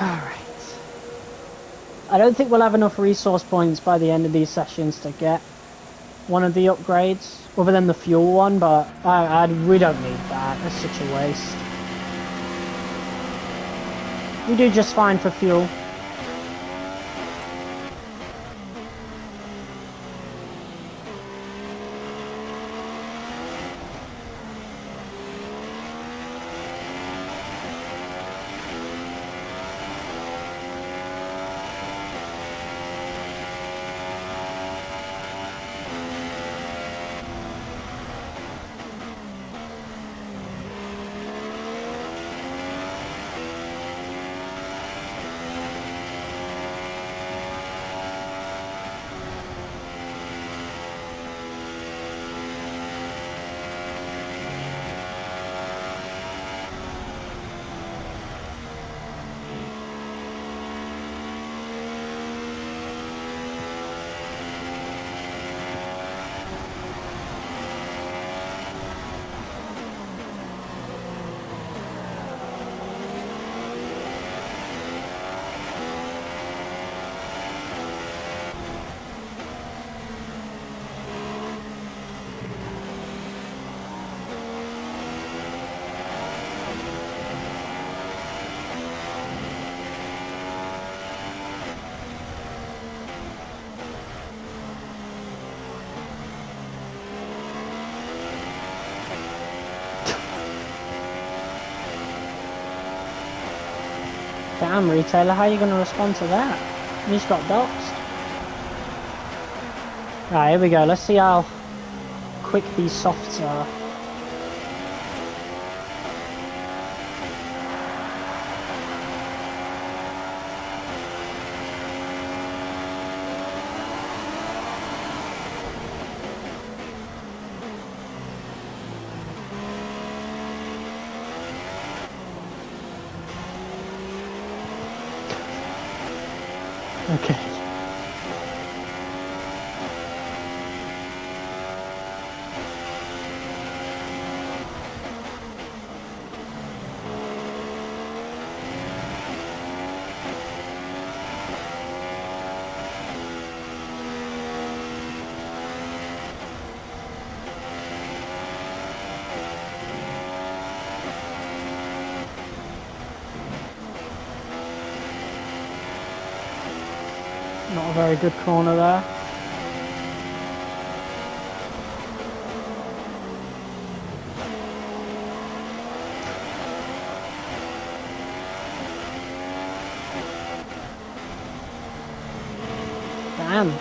Alright. I don't think we'll have enough resource points by the end of these sessions to get one of the upgrades, other than the fuel one, but we don't need that. That's such a waste. We do just fine for fuel. Damn, retailer, how are you going to respond to that? You just got doxed. Right, here we go. Let's see how quick these softs are. Okay. Not a very good corner there. Damn.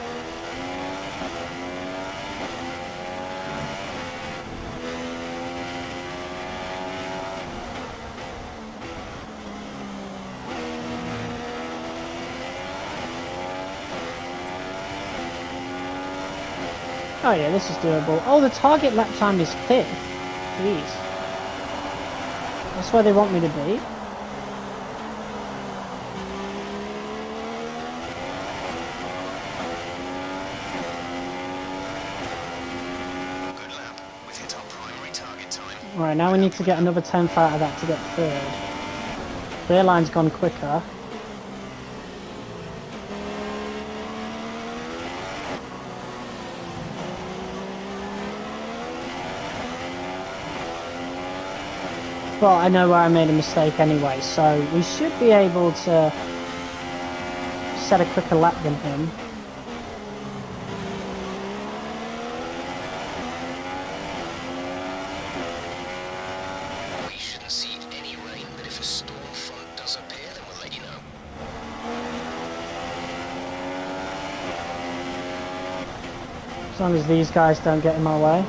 Oh yeah, this is doable. Oh, the target lap time is 5th. Jeez. That's where they want me to be. Good lap. We've hit our primary target time. Right, now we need to get another 10th out of that to get 3rd. Clear line's gone quicker. But I know where I made a mistake anyway, so we should be able to set a quicker lap than him. We shouldn't see any rain, but if a storm front does appear, then we'll let you know. As long as these guys don't get in my way.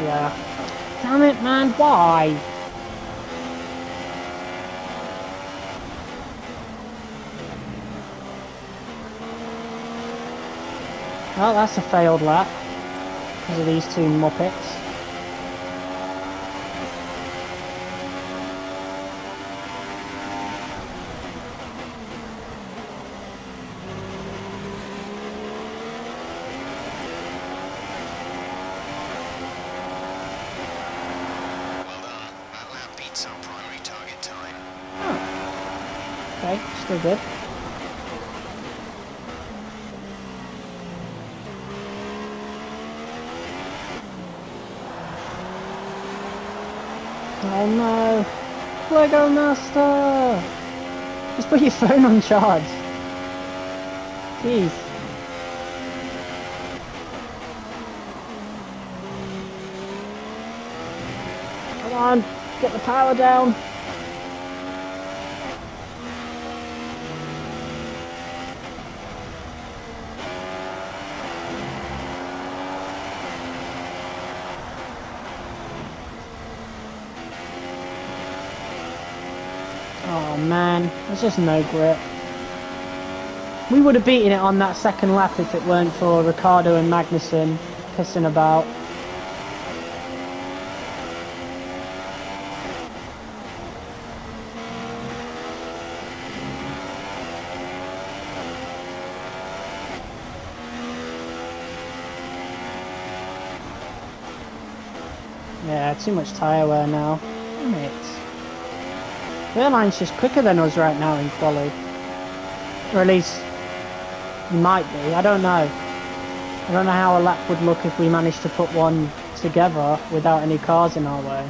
Yeah. Damn it, man, why? Well, that's a failed lap because of these two muppets. Well done. That lap beats our primary target time. Oh. Okay, still good. Oh no! Lego Master! Just put your phone on charge. Jeez. Come on, get the power down. Oh man, there's just no grip. We would have beaten it on that second lap if it weren't for Ricciardo and Magnussen pissing about. Yeah, too much tyre wear now. Damn it. Their line's just quicker than us right now in quali. Or at least, he might be, I don't know. I don't know how a lap would look if we managed to put one together without any cars in our way.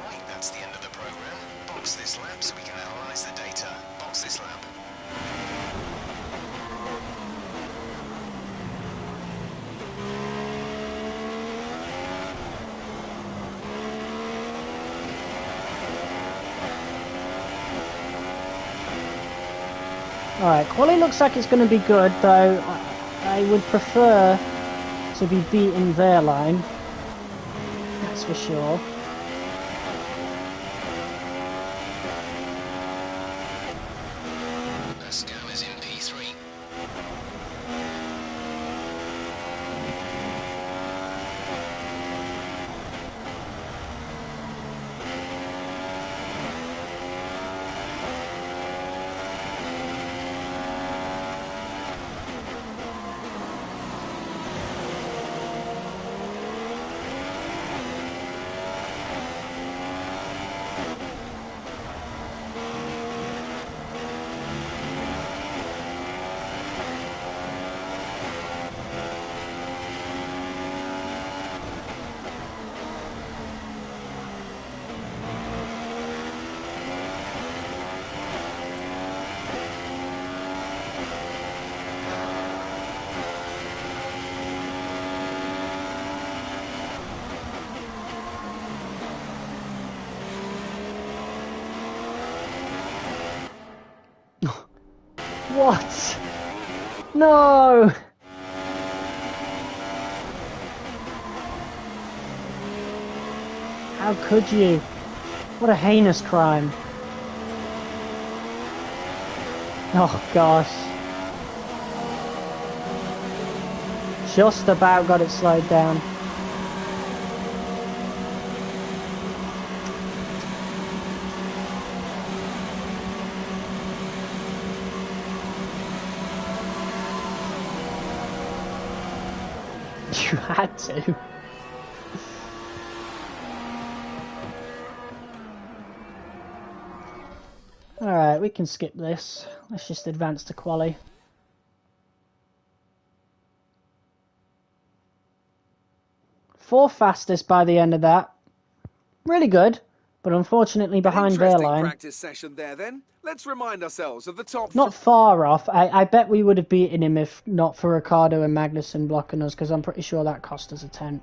Right, that's the end of the program. Box this lap so we can analyze the data. Box this lap. Alright, quali looks like it's going to be good, though I would prefer to be beating their line. That's for sure. The scam is in P3. What? No! How could you? What a heinous crime. Oh gosh. Just about got it slowed down. You had to. Alright, we can skip this. Let's just advance to quali. Fourth fastest by the end of that. Really good, but unfortunately behind Verline. Practice session there then. Let's remind ourselves of the top. Not far off. I bet we would have beaten him if not for Ricardo and Magnussen blocking us, because I'm pretty sure that cost us a 10th.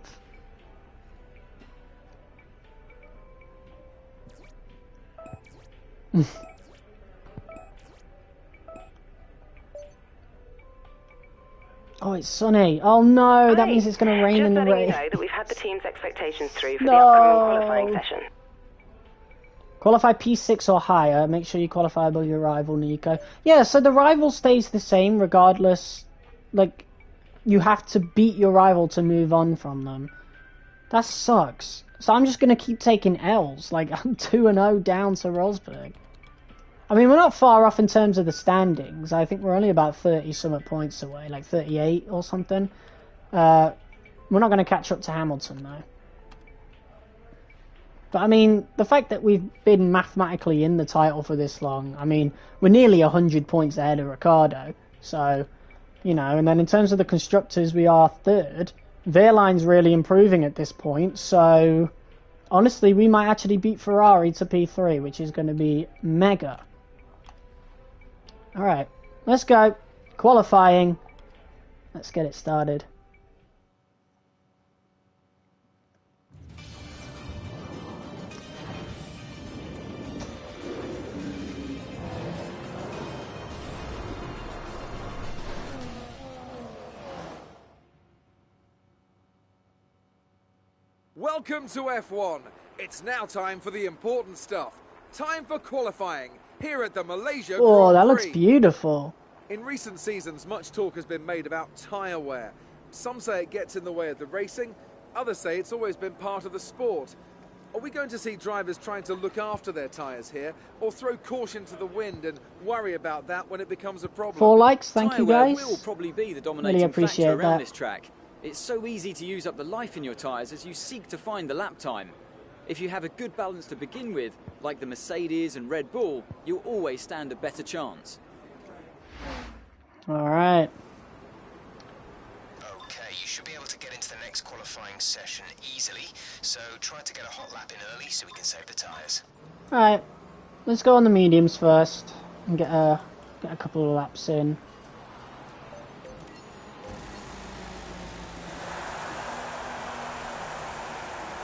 Oh, it's sunny. Oh no, that means it's going to rain in the rain. Just letting you know that we've had the team's expectations through for the upcoming qualifying session. Qualify P6 or higher. Make sure you qualify above your rival, Nico. Yeah, so the rival stays the same regardless. Like, you have to beat your rival to move on from them. That sucks. So I'm just going to keep taking L's. Like, I'm 2-0 down to Rosberg. I mean, we're not far off in terms of the standings. I think we're only about 30-something points away, like 38 or something. We're not going to catch up to Hamilton, though. But, I mean, the fact that we've been mathematically in the title for this long, I mean, we're nearly 100 points ahead of Ricardo. So, you know, and then in terms of the constructors, we are third. Verline's really improving at this point, so honestly, we might actually beat Ferrari to P3, which is going to be mega. Alright, let's go. Qualifying. Let's get it started. Welcome to F1. It's now time for the important stuff. Time for qualifying here at the Malaysia Grand Prix. Oh, that looks beautiful. In recent seasons, much talk has been made about tyre wear. Some say it gets in the way of the racing. Others say it's always been part of the sport. Are we going to see drivers trying to look after their tyres here, or throw caution to the wind and worry about that when it becomes a problem? 4 likes, thank you guys. Tyre wear will probably be the dominating Really appreciate factor around that. this track. It's so easy to use up the life in your tyres as you seek to find the lap time. If you have a good balance to begin with, like the Mercedes and Red Bull, you'll always stand a better chance. Alright. Okay, you should be able to get into the next qualifying session easily, so try to get a hot lap in early so we can save the tyres. Alright, let's go on the mediums first and get a couple of laps in.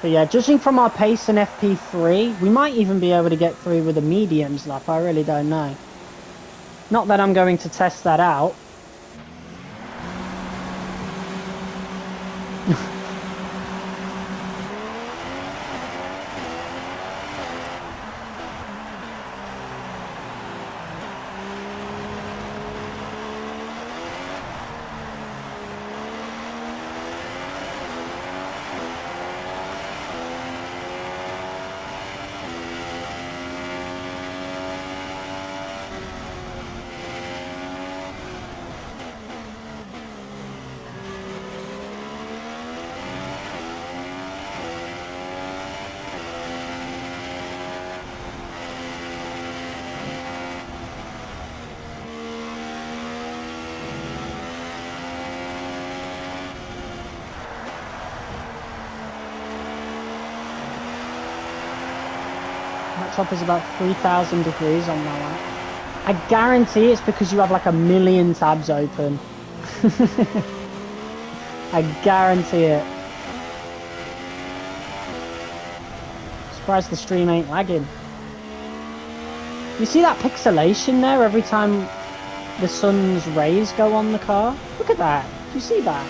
But yeah, judging from our pace in FP3, we might even be able to get through with a mediums lap, I really don't know. Not that I'm going to test that out. That top is about 3,000 degrees on my lap. I guarantee it's because you have like a million tabs open. I guarantee it. Surprised the stream ain't lagging. You see that pixelation there every time the sun's rays go on the car? Look at that. Do you see that?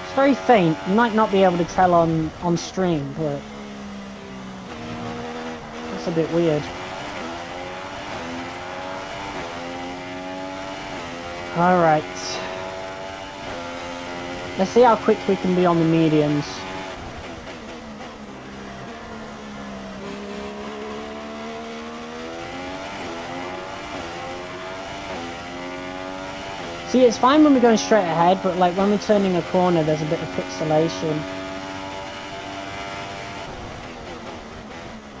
It's very faint. You might not be able to tell on stream, but that's a bit weird. Alright. Let's see how quick we can be on the mediums. See, it's fine when we're going straight ahead, but like when we're turning a corner, there's a bit of pixelation.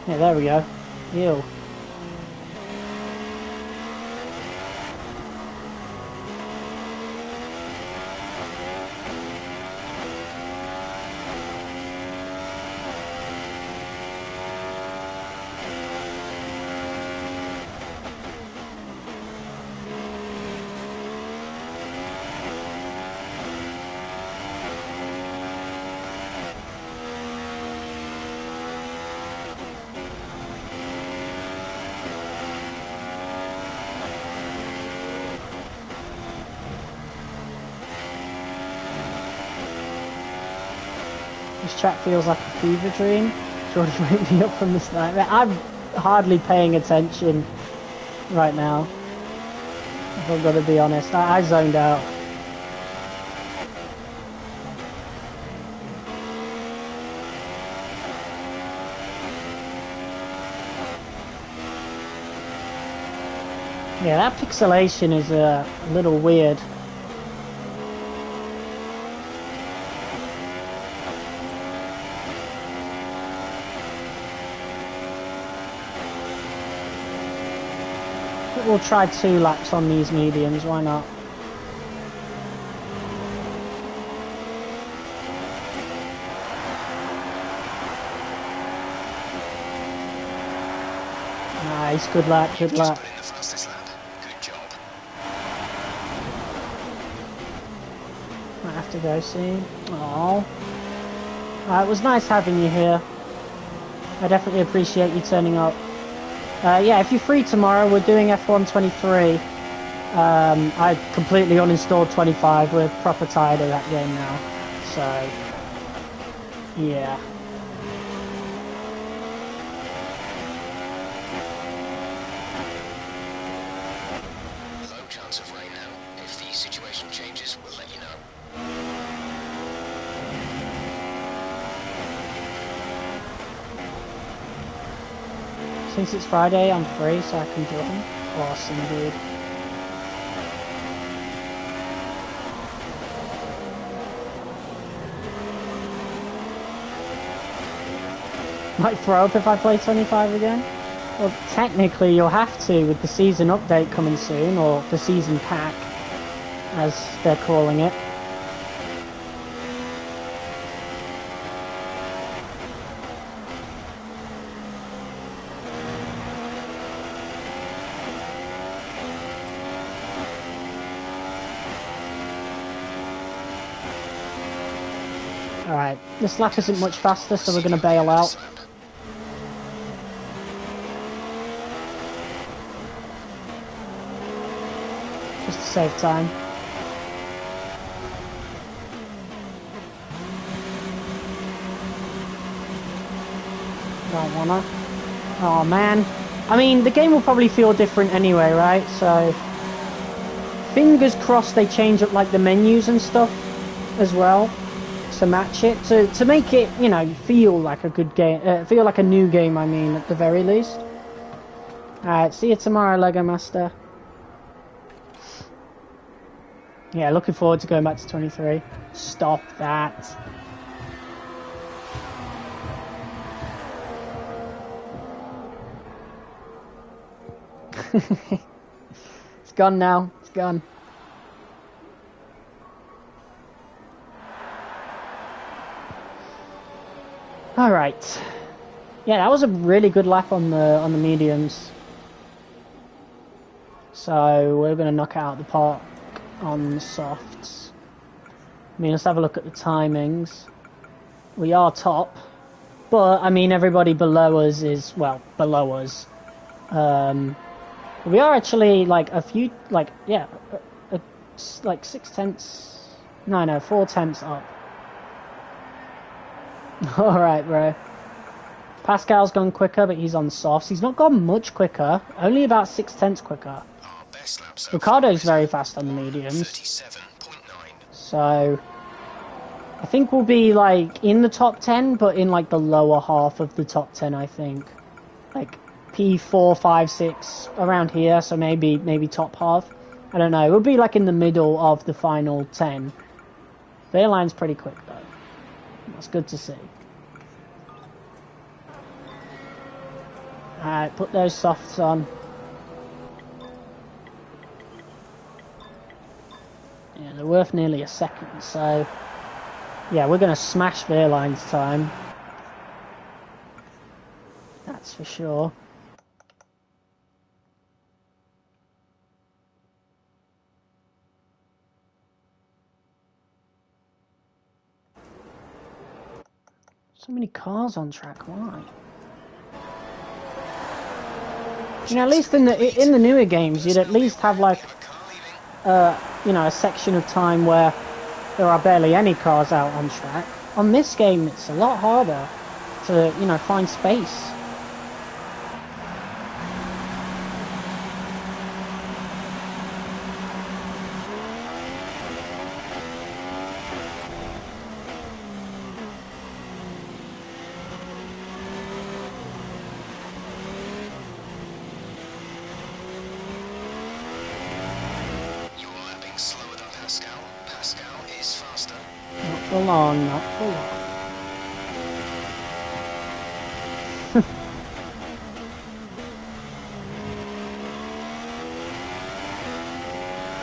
Yeah, there we go. Ew. This track feels like a fever dream. George wake me up from this nightmare. I'm hardly paying attention right now, if I'm gonna be honest. I zoned out. Yeah, that pixelation is a little weird. We'll try 2 laps on these mediums, why not? Nice, good lap, good lap. Might have to go soon. Aww. It was nice having you here. I definitely appreciate you turning up. Yeah, if you're free tomorrow, we're doing F1 23. I completely uninstalled 25. We're proper tired of that game now. So, yeah. Low chance of rain now. If the situation changes, we'll let you know. Since it's Friday, I'm free, so I can join. Awesome, dude. Might throw up if I play 25 again? Well, technically you'll have to with the season update coming soon, or the season pack, as they're calling it. Alright, this lap isn't much faster, so we're going to bail out. Just to save time. Don't wanna. Oh man. I mean, the game will probably feel different anyway, right? So, fingers crossed they change up like the menus and stuff as well to match it, to make it, you know, feel like a good game, feel like a new game, I mean, at the very least. Alright, see you tomorrow, Lego Master. Yeah, looking forward to going back to 23. Stop that. It's gone now, it's gone. All right. Yeah, that was a really good lap on the mediums. So we're gonna knock out the park on the softs. I mean, let's have a look at the timings. We are top, but I mean everybody below us is, well, below us. We are actually like a few, like, yeah, like 6 tenths. No, 4 tenths up. Alright, bro. Pascal's gone quicker, but he's on softs. He's not gone much quicker, only about 6 tenths quicker. Ricardo's very fast on the mediums. So, I think we'll be like in the top 10, but in like the lower half of the top 10. I think like P4, 5, 6 around here. So maybe top half. I don't know. We'll be like in the middle of the final 10. The airline's pretty quick though. That's good to see. Alright, put those softs on. Yeah, they're worth nearly a second, so yeah, we're going to smash the airline's time. That's for sure. So many cars on track, why? You know, at least in the newer games, you'd at least have like, you know, a section of time where there are barely any cars out on track. On this game, it's a lot harder to, you know, find space. For long, not for long.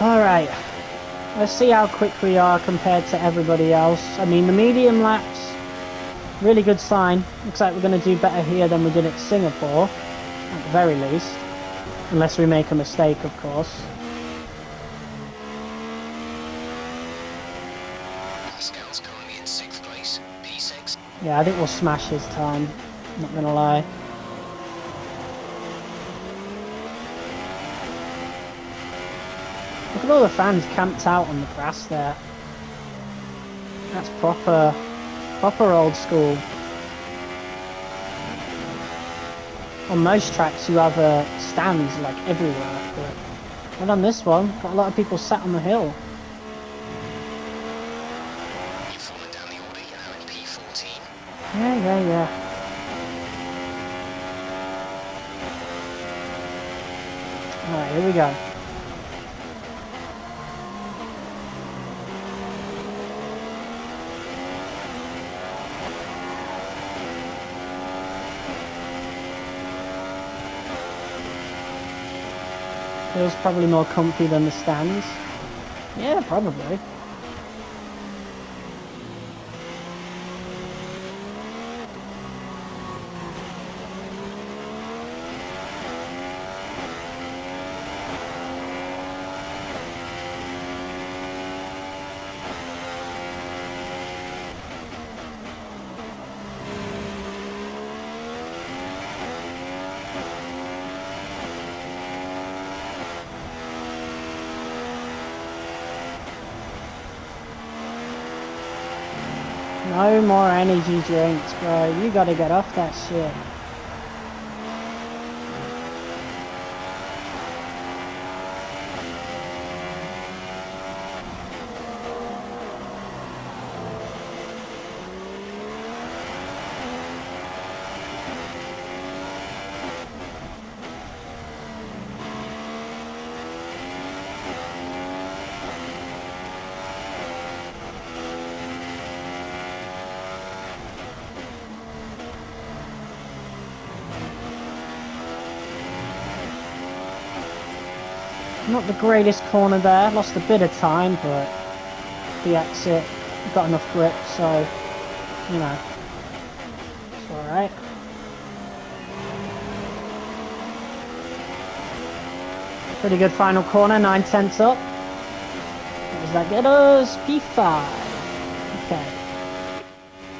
Alright, let's see how quick we are compared to everybody else. I mean, the medium laps, really good sign. Looks like we're going to do better here than we did at Singapore, at the very least. Unless we make a mistake, of course. Yeah, I think we'll smash his time, not gonna lie. Look at all the fans camped out on the grass there. That's proper old school. On most tracks you have stands like everywhere, but not on this one. Got a lot of people sat on the hill. Yeah. Alright, here we go. Feels probably more comfy than the stands. Yeah, probably. No more energy drinks, bro. You gotta get off that shit. Not the greatest corner there, lost a bit of time, but the exit got enough grip, so, you know, it's alright. Pretty good final corner, 9/10 up. What does that get us? P5. Okay.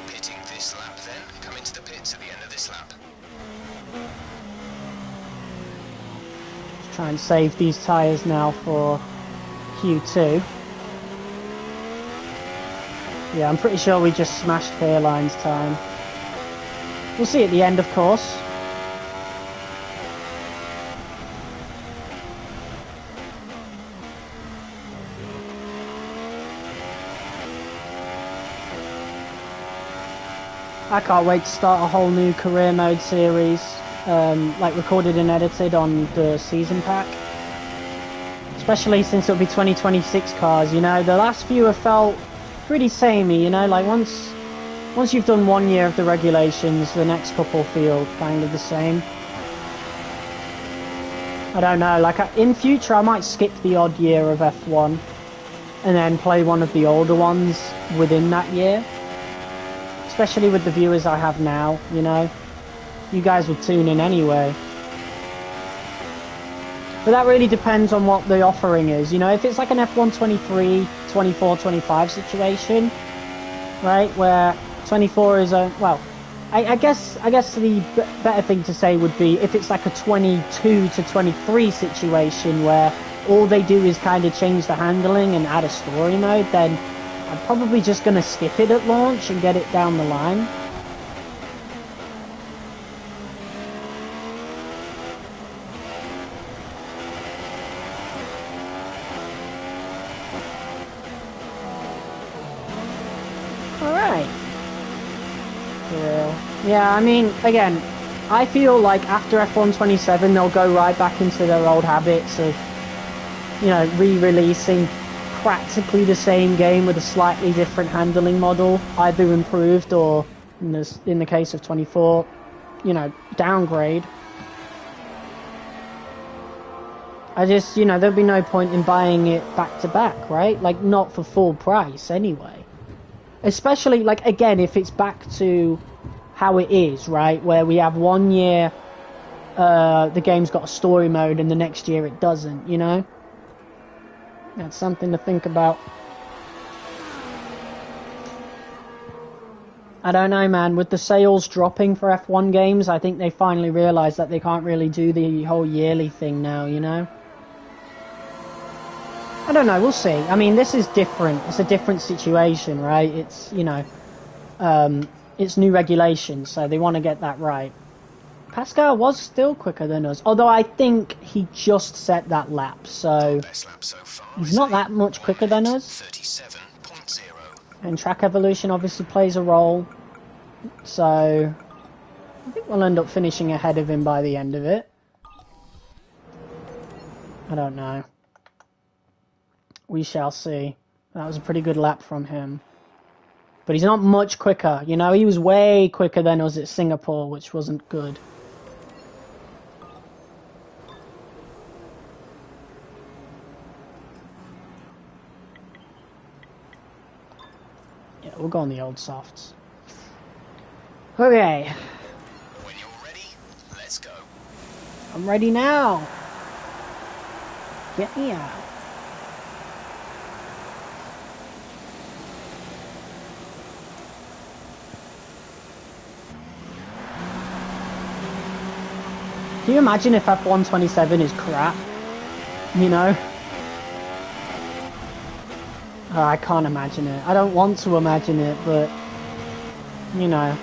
Pitting this lap then, come into the pits at the end of this lap. Try and save these tyres now for Q2. Yeah, I'm pretty sure we just smashed Fairline's time. We'll see at the end, of course. I can't wait to start a whole new career mode series, like recorded and edited on the season pack. Especially since it'll be 2026 cars, you know. The last few have felt pretty samey, you know, like once you've done 1 year of the regulations, the next couple feel kind of the same. I don't know, like in future I might skip the odd year of F1 and then play one of the older ones within that year. Especially with the viewers I have now, you know. You guys will tune in anyway. But that really depends on what the offering is, you know. If it's like an F1 23, 24, 25 situation, right, where 24 is a, well, I guess the better thing to say would be if it's like a 22 to 23 situation where all they do is kind of change the handling and add a story mode, then I'm probably just going to skip it at launch and get it down the line. Alright. For real. Yeah, I mean, again, I feel like after F1 27 they'll go right back into their old habits of, you know, re-releasing practically the same game with a slightly different handling model, either improved or, in the case of 24, you know, downgrade. I just, you know, there'd be no point in buying it back to back, right? Like, not for full price anyway. Especially, like, again, if it's back to how it is, right? Where we have 1 year, the game's got a story mode and the next year it doesn't, you know? That's something to think about. I don't know, man. With the sales dropping for F1 games, I think they finally realised that they can't really do the whole yearly thing now, you know? I don't know, we'll see. I mean, this is different. It's a different situation, right? It's, you know, it's new regulations, so they want to get that right. Pascal was still quicker than us, although I think he just set that lap, so he's not that much quicker than us. And track evolution obviously plays a role, so I think we'll end up finishing ahead of him by the end of it. I don't know. We shall see. That was a pretty good lap from him. But he's not much quicker, you know, he was way quicker than us at Singapore, which wasn't good. Yeah, we'll go on the old softs. Okay. When you're ready, let's go. I'm ready now. Get me out. Can you imagine if F1 27 is crap? You know? Oh, I can't imagine it. I don't want to imagine it, but, you know.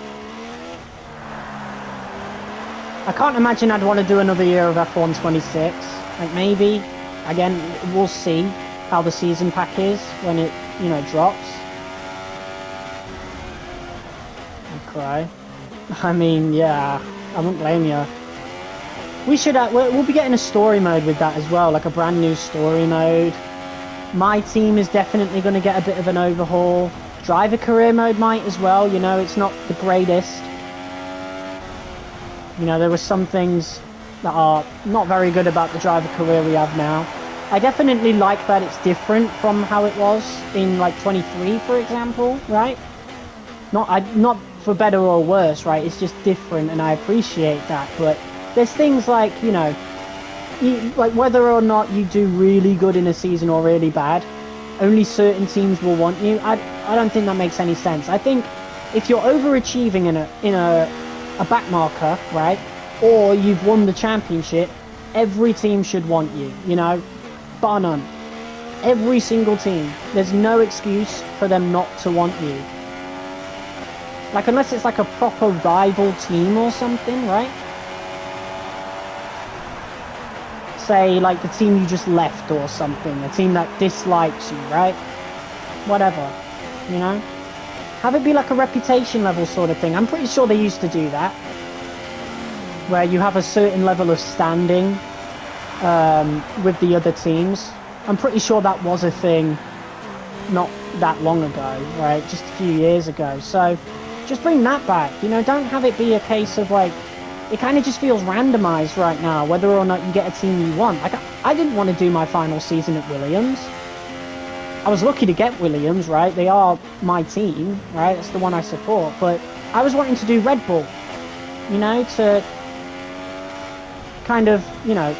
I can't imagine I'd want to do another year of F1 26. Like, maybe. Again, we'll see how the season pack is when it, you know, drops. I'd cry. I mean, yeah. I wouldn't blame you. We should, we'll be getting a story mode with that as well, like a brand new story mode. My team is definitely going to get a bit of an overhaul. Driver career mode might as well, you know, it's not the greatest. You know, there were some things that are not very good about the driver career we have now. I definitely like that it's different from how it was in, like, 23, for example, right? Not for better or worse, right? It's just different, and I appreciate that, but there's things like, you know, like whether or not you do really good in a season or really bad, only certain teams will want you. I don't think that makes any sense. I think if you're overachieving in a back marker, right, or you've won the championship, every team should want you, you know, bar none. Every single team. There's no excuse for them not to want you. Like, unless it's like a proper rival team or something, right? Say, like, the team you just left or something, a team that dislikes you, right? Whatever, you know? have it be like a reputation level sort of thing. I'm pretty sure they used to do that, where you have a certain level of standing with the other teams. I'm pretty sure that was a thing not that long ago, right? Just a few years ago. So just bring that back, you know, don't have it be a case of like, it kind of just feels randomized right now, whether or not you get a team you want. Like, I didn't want to do my final season at Williams. I was lucky to get Williams, right? They are my team, right? That's the one I support. But I was wanting to do Red Bull, you know, to kind of, you know,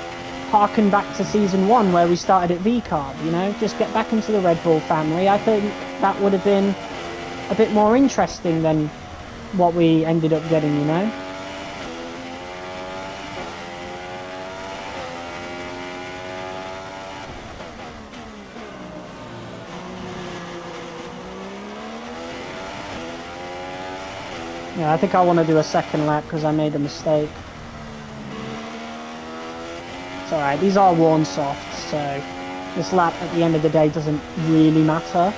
harken back to season 1 where we started at VCARB, you know, just get back into the Red Bull family. I think that would have been a bit more interesting than what we ended up getting, you know. Yeah, I think I want to do a second lap because I made a mistake. It's alright, these are worn soft, so this lap at the end of the day doesn't really matter.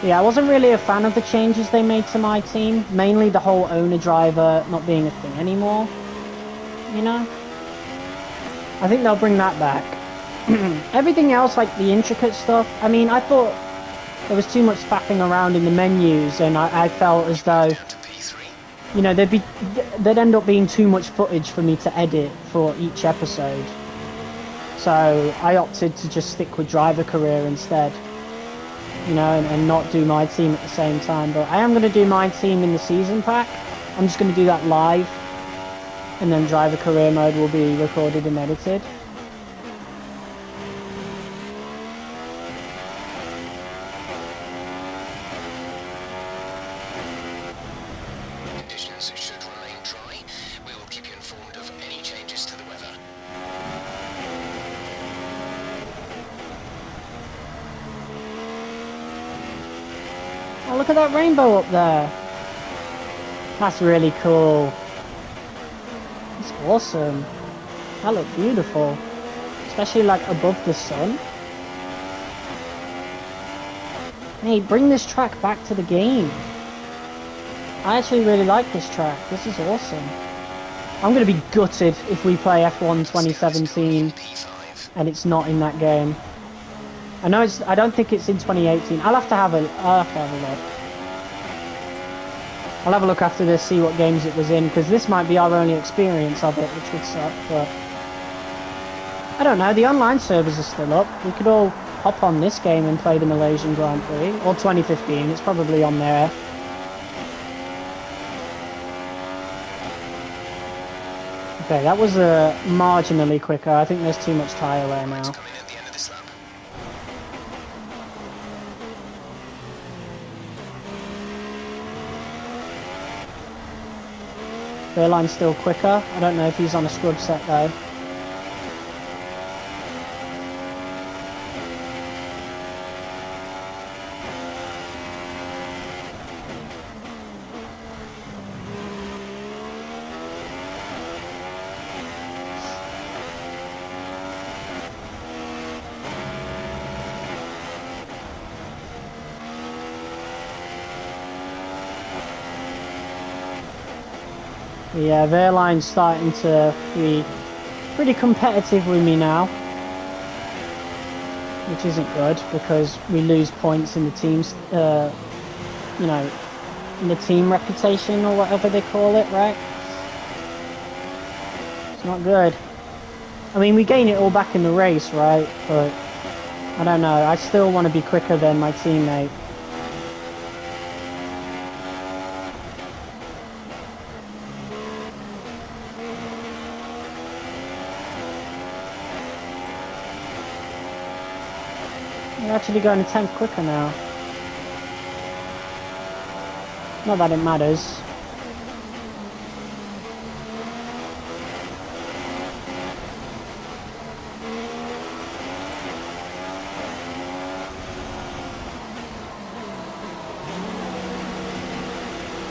Yeah, I wasn't really a fan of the changes they made to my team. Mainly the whole owner-driver not being a thing anymore. You know? I think they'll bring that back. Everything else, like the intricate stuff, I mean, I thought there was too much faffing around in the menus, and I felt as though, you know, there'd end up being too much footage for me to edit for each episode. So I opted to just stick with driver career instead. You know, and not do my team at the same time. But I am going to do my team in the season pack. I'm just going to do that live. And then driver career mode will be recorded and edited. Conditions should remain dry. We will keep you informed of any changes to the weather. Oh, look at that rainbow up there. That's really cool. It's awesome. That looks beautiful. Especially like above the sun. Hey, bring this track back to the game. I actually really like this track. This is awesome. I'm going to be gutted if we play F1 2017 and it's not in that game. I know it's. I don't think it's in 2018. I'll have to have a look. I'll have a look after this, see what games it was in, because this might be our only experience of it, which would suck. But I don't know. The online servers are still up. We could all hop on this game and play the Malaysian Grand Prix, or 2015. It's probably on there. Okay, that was marginally quicker. I think there's too much tyre wear now. Fairline's still quicker. I don't know if he's on a scrub set though. Yeah, their line's starting to be pretty competitive with me now, which isn't good because we lose points in the team's, you know, in the team reputation or whatever they call it, right? It's not good. I mean, we gain it all back in the race, right? But I don't know. I still want to be quicker than my teammate. We're actually going a tenth quicker now. Not that it matters.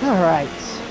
Alright. right.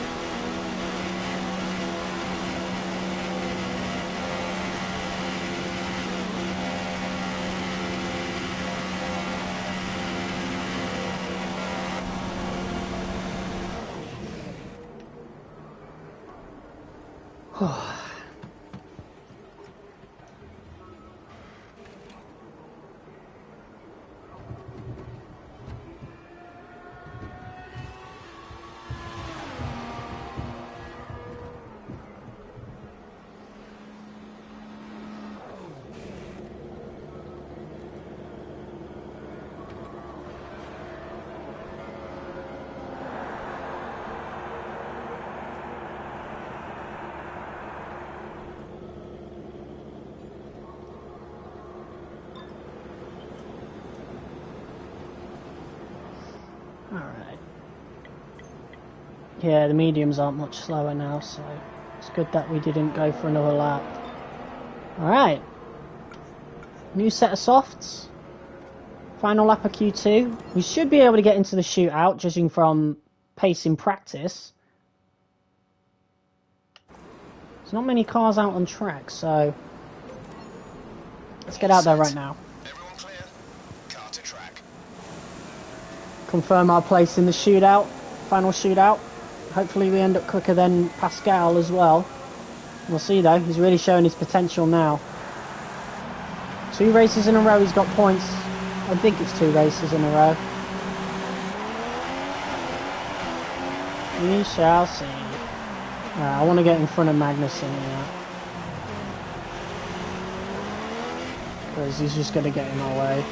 Alright. Yeah, the mediums aren't much slower now, so it's good that we didn't go for another lap. Alright. New set of softs. Final lap of Q2. We should be able to get into the shootout, judging from pace in practice. There's not many cars out on track, so let's get out there right now. Everyone clear? Car to track. Confirm our place in the shootout, final shootout. Hopefully we end up quicker than Pascal as well. We'll see though, he's really showing his potential now. 2 races in a row he's got points. I think it's 2 races in a row. We shall see. I want to get in front of Magnussen here. Because he's just going to get in our way.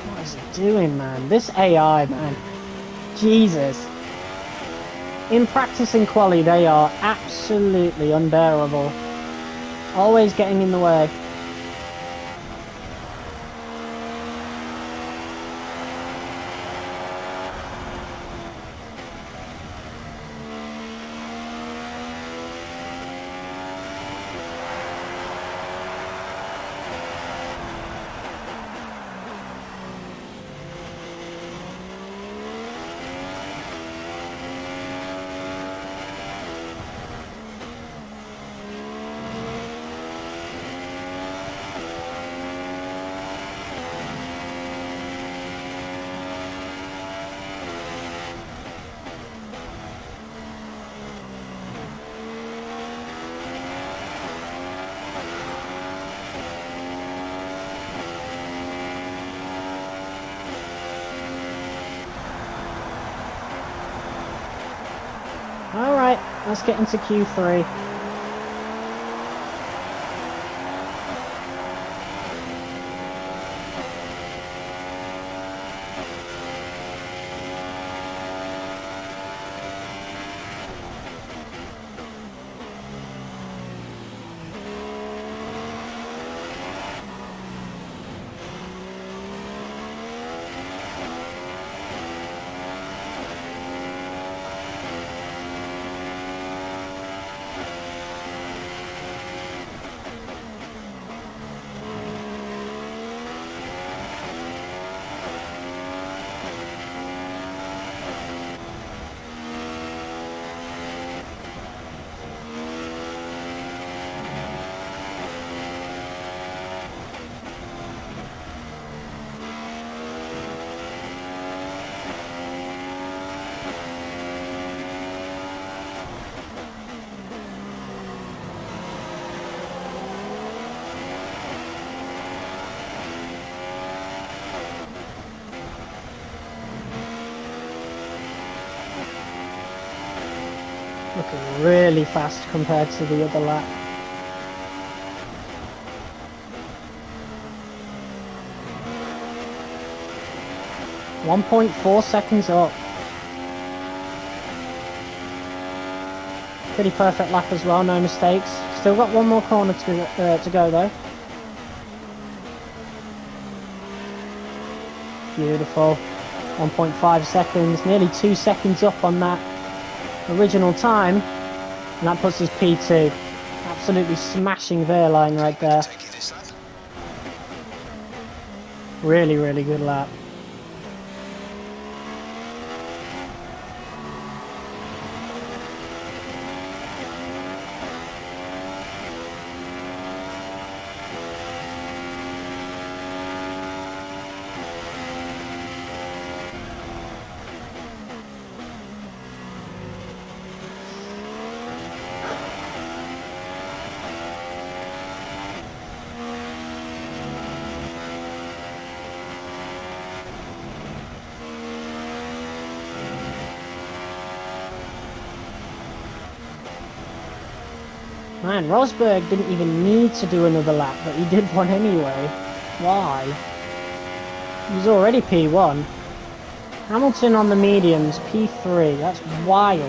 What is he doing, man? This AI, man. Jesus. In practice and quali, they are absolutely unbearable. Always getting in the way. Alright, let's get into Q3. Looking really fast compared to the other lap. .4 seconds up. Pretty perfect lap as well, no mistakes. Still got one more corner to go though. Beautiful. 1.5 seconds, nearly 2 seconds up on that original time, and that puts us P2. absolutely smashing Wehrlein right there. Take you this lap. Really, really good lap. Man, Rosberg didn't even need to do another lap, but he did one anyway. Why? He was already P1. Hamilton on the mediums, P3. That's wild.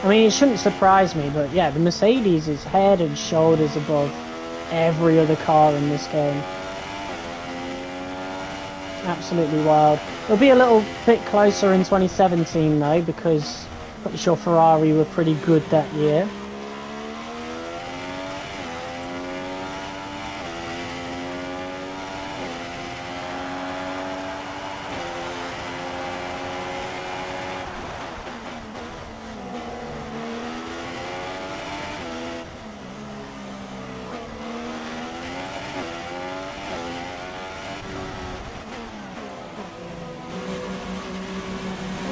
I mean, it shouldn't surprise me, but yeah, the Mercedes is head and shoulders above every other car in this game. Absolutely wild. It'll be a little bit closer in 2017 though, because I'm pretty sure Ferrari were pretty good that year.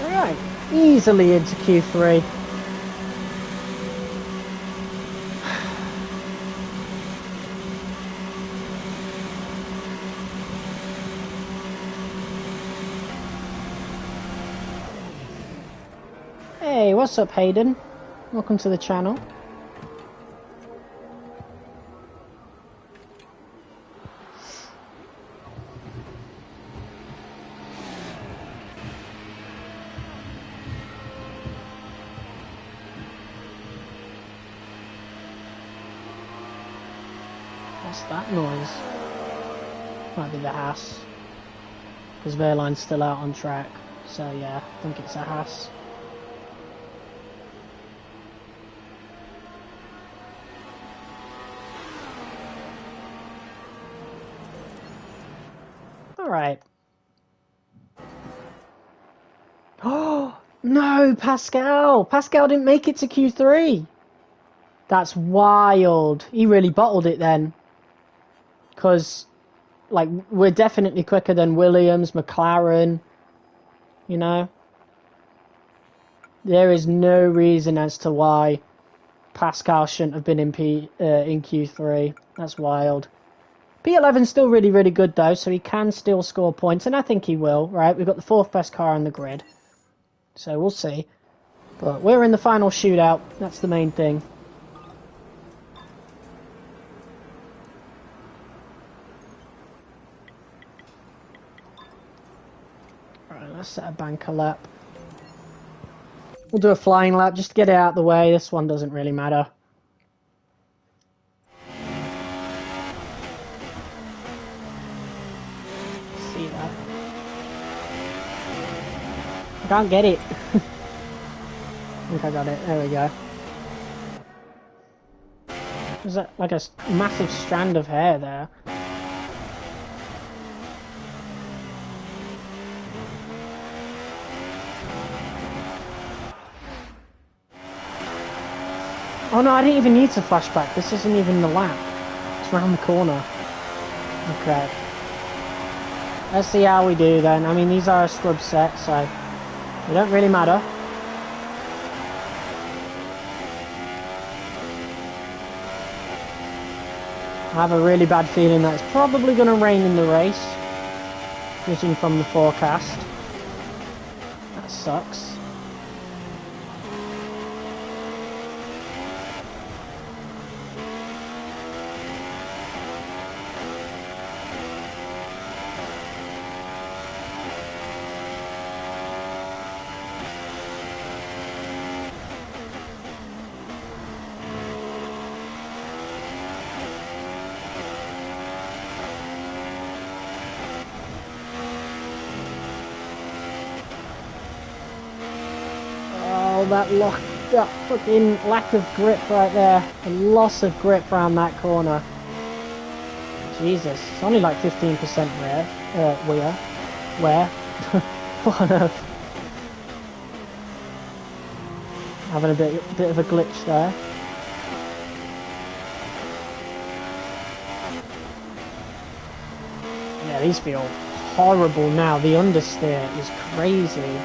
Right, easily into Q3. Hey, what's up, Hayden? Welcome to the channel. What's that noise? Might be the Haas. Because Wehrlein's still out on track. So yeah, I think it's a Haas. Alright. Oh, no, Pascal! Pascal didn't make it to Q3! That's wild. He really bottled it then. Because, like, we're definitely quicker than Williams, McLaren, you know? There is no reason as to why Pascal shouldn't have been in Q3. That's wild. P11's still really, really good though, so he can still score points, and I think he will, right? We've got the 4th best car on the grid. So we'll see. But we're in the final shootout. That's the main thing. Alright, let's set a banker lap. We'll do a flying lap just to get it out of the way. This one doesn't really matter. See that? I can't get it. I think I got it. There we go. There's like a massive strand of hair there. Oh no, I didn't even need to flashback. This isn't even the lap. It's round the corner. Okay. Let's see how we do then. I mean, these are a scrub set, so they don't really matter. I have a really bad feeling that it's probably going to rain in the race, judging from the forecast. That sucks. that fucking lack of grip right there. A loss of grip around that corner. Jesus, it's only like 15% wear. What on earth? Having a bit of a glitch there. Yeah, these feel horrible now. The understeer is crazy.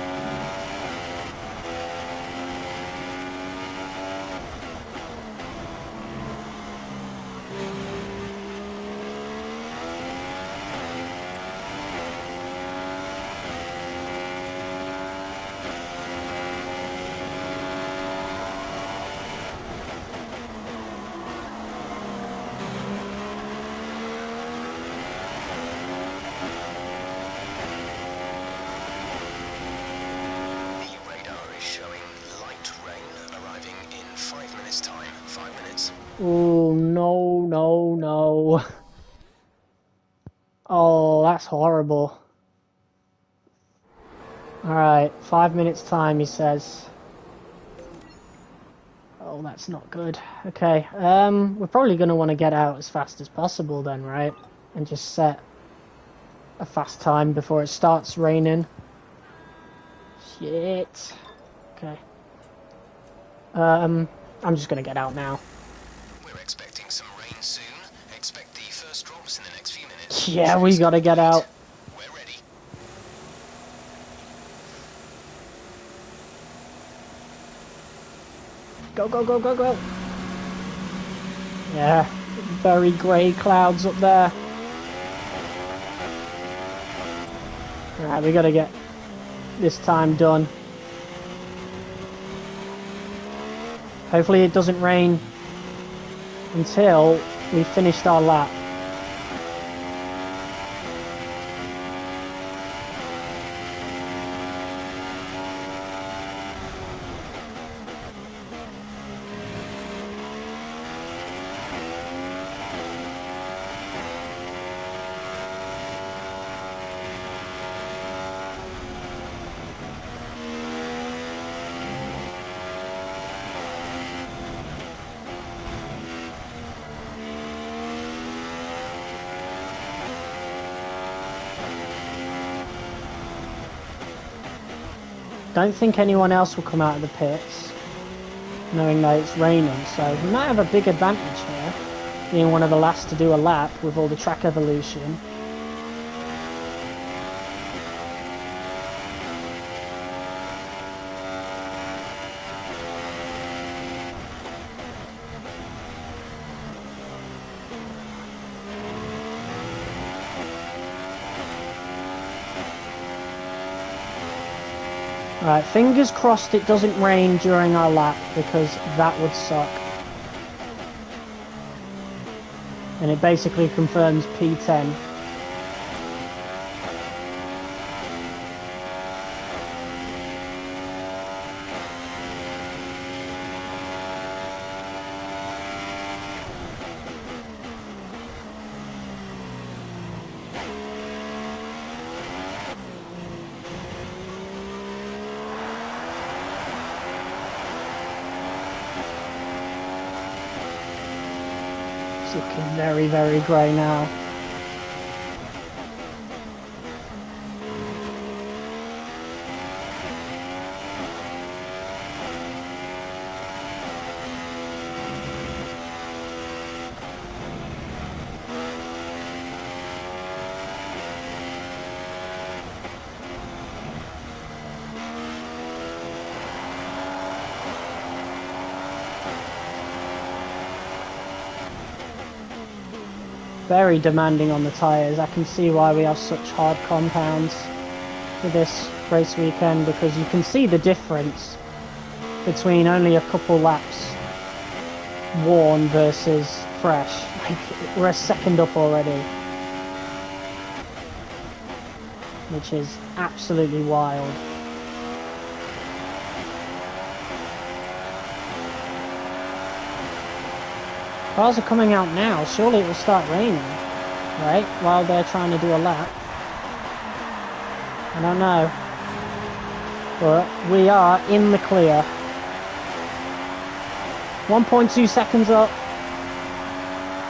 Oh, no, no, no. Oh, that's horrible. Alright, 5 minutes time, he says. Oh, that's not good. Okay, we're probably going to want to get out as fast as possible then, right? And just set a fast time before it starts raining. Shit. Okay. I'm just going to get out now. We're expecting some rain soon. Expect the first drops in the next few minutes. Yeah, we got to get out. We're ready. Go, go, go, go, go. Yeah, very grey clouds up there. Alright, we gotta get this time done. Hopefully it doesn't rain until we've finished our lap. Don't think anyone else will come out of the pits, knowing that it's raining, so we might have a big advantage here, being one of the last to do a lap with all the track evolution. Right, fingers crossed it doesn't rain during our lap, because that would suck. And it basically confirms P10. It's looking very, very grey now. Very demanding on the tyres. I can see why we have such hard compounds for this race weekend, because you can see the difference between only a couple laps worn versus fresh. Like, we're a second up already, which is absolutely wild. Cars are coming out now, surely it will start raining, right? While they're trying to do a lap. I don't know. But we are in the clear. 1.2 seconds up.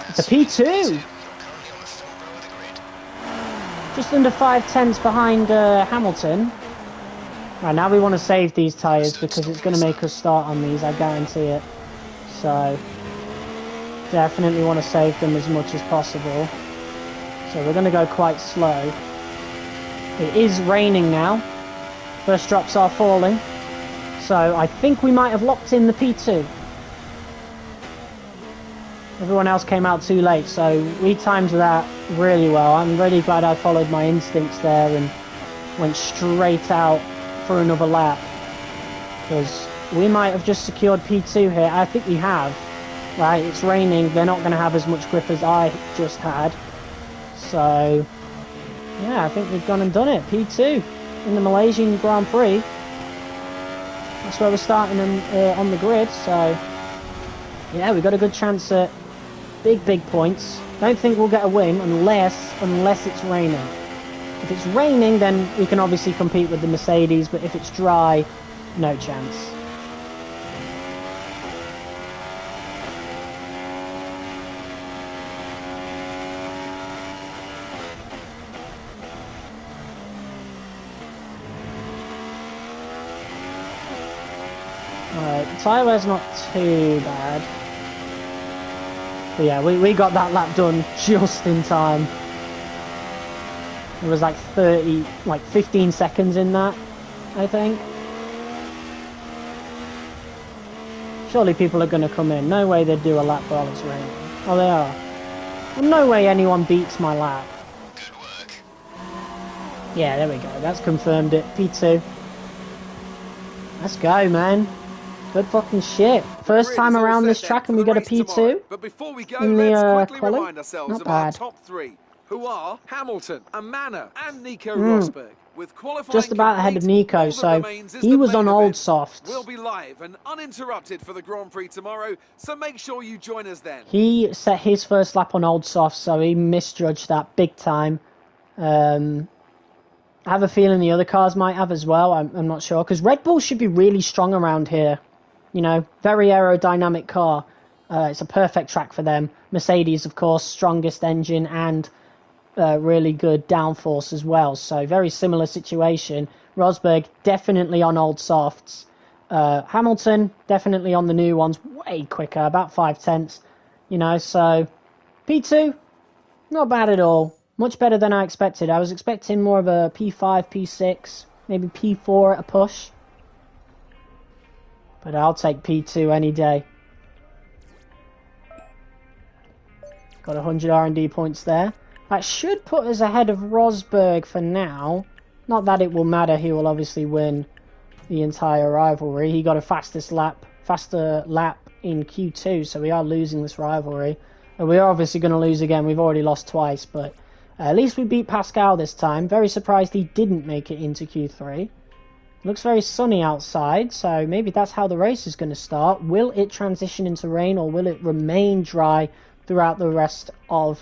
It's a P2. You're currently on the front row of the grid. Just under 5/10 behind Hamilton. Right, now we want to save these tyres because it's going to make us start on these, I guarantee it. So, definitely want to save them as much as possible. So we're going to go quite slow. It is raining now. First drops are falling. So I think we might have locked in the P2. Everyone else came out too late, so we timed that really well. I'm really glad I followed my instincts there and went straight out for another lap. Because we might have just secured P2 here. I think we have. Right, it's raining. They're not going to have as much grip as I just had. So, yeah, I think we've gone and done it. P2 in the Malaysian Grand Prix. That's where we're starting on the grid. So, yeah, we've got a good chance at big points. Don't think we'll get a win unless it's raining. If it's raining, then we can obviously compete with the Mercedes, but if it's dry, no chance. Alright, the tyre wear's not too bad. But yeah, we got that lap done just in time. There was like 15 seconds in that, I think. Surely people are going to come in. No way they'd do a lap while it's raining. Oh, they are. Well, no way anyone beats my lap. Good work. Yeah, there we go. That's confirmed it. P2. Let's go, man. Good fucking shit. First time around this track and we got a P2. But before we go, in the let's quickly quali. remind ourselves Not of our bad. top three, who are Hamilton, Amana, and Nico Rosberg. With qualifying Just about ahead of complete, Nico, all that so remains is he the was main on old event. softs. We'll be live and uninterrupted for the Grand Prix tomorrow, so make sure you join us then. He set his first lap on old softs, so he misjudged that big time. I have a feeling the other cars might have as well. I'm not sure, because Red Bull should be really strong around here. You know, very aerodynamic car. It's a perfect track for them. Mercedes, of course, strongest engine and really good downforce as well. So very similar situation. Rosberg definitely on old softs. Hamilton definitely on the new ones, way quicker, about 5/10. You know, so P2, not bad at all. Much better than I expected. I was expecting more of a P5, P6, maybe P4 at a push. But I'll take P2 any day. Got 100 R&D points there. That should put us ahead of Rosberg for now. Not that it will matter. He will obviously win the entire rivalry. He got a faster lap in Q2, so we are losing this rivalry. And we are obviously going to lose again. We've already lost twice, but at least we beat Pascal this time. Very surprised he didn't make it into Q3. Looks very sunny outside, so maybe that's how the race is going to start. Will it transition into rain, or will it remain dry throughout the rest of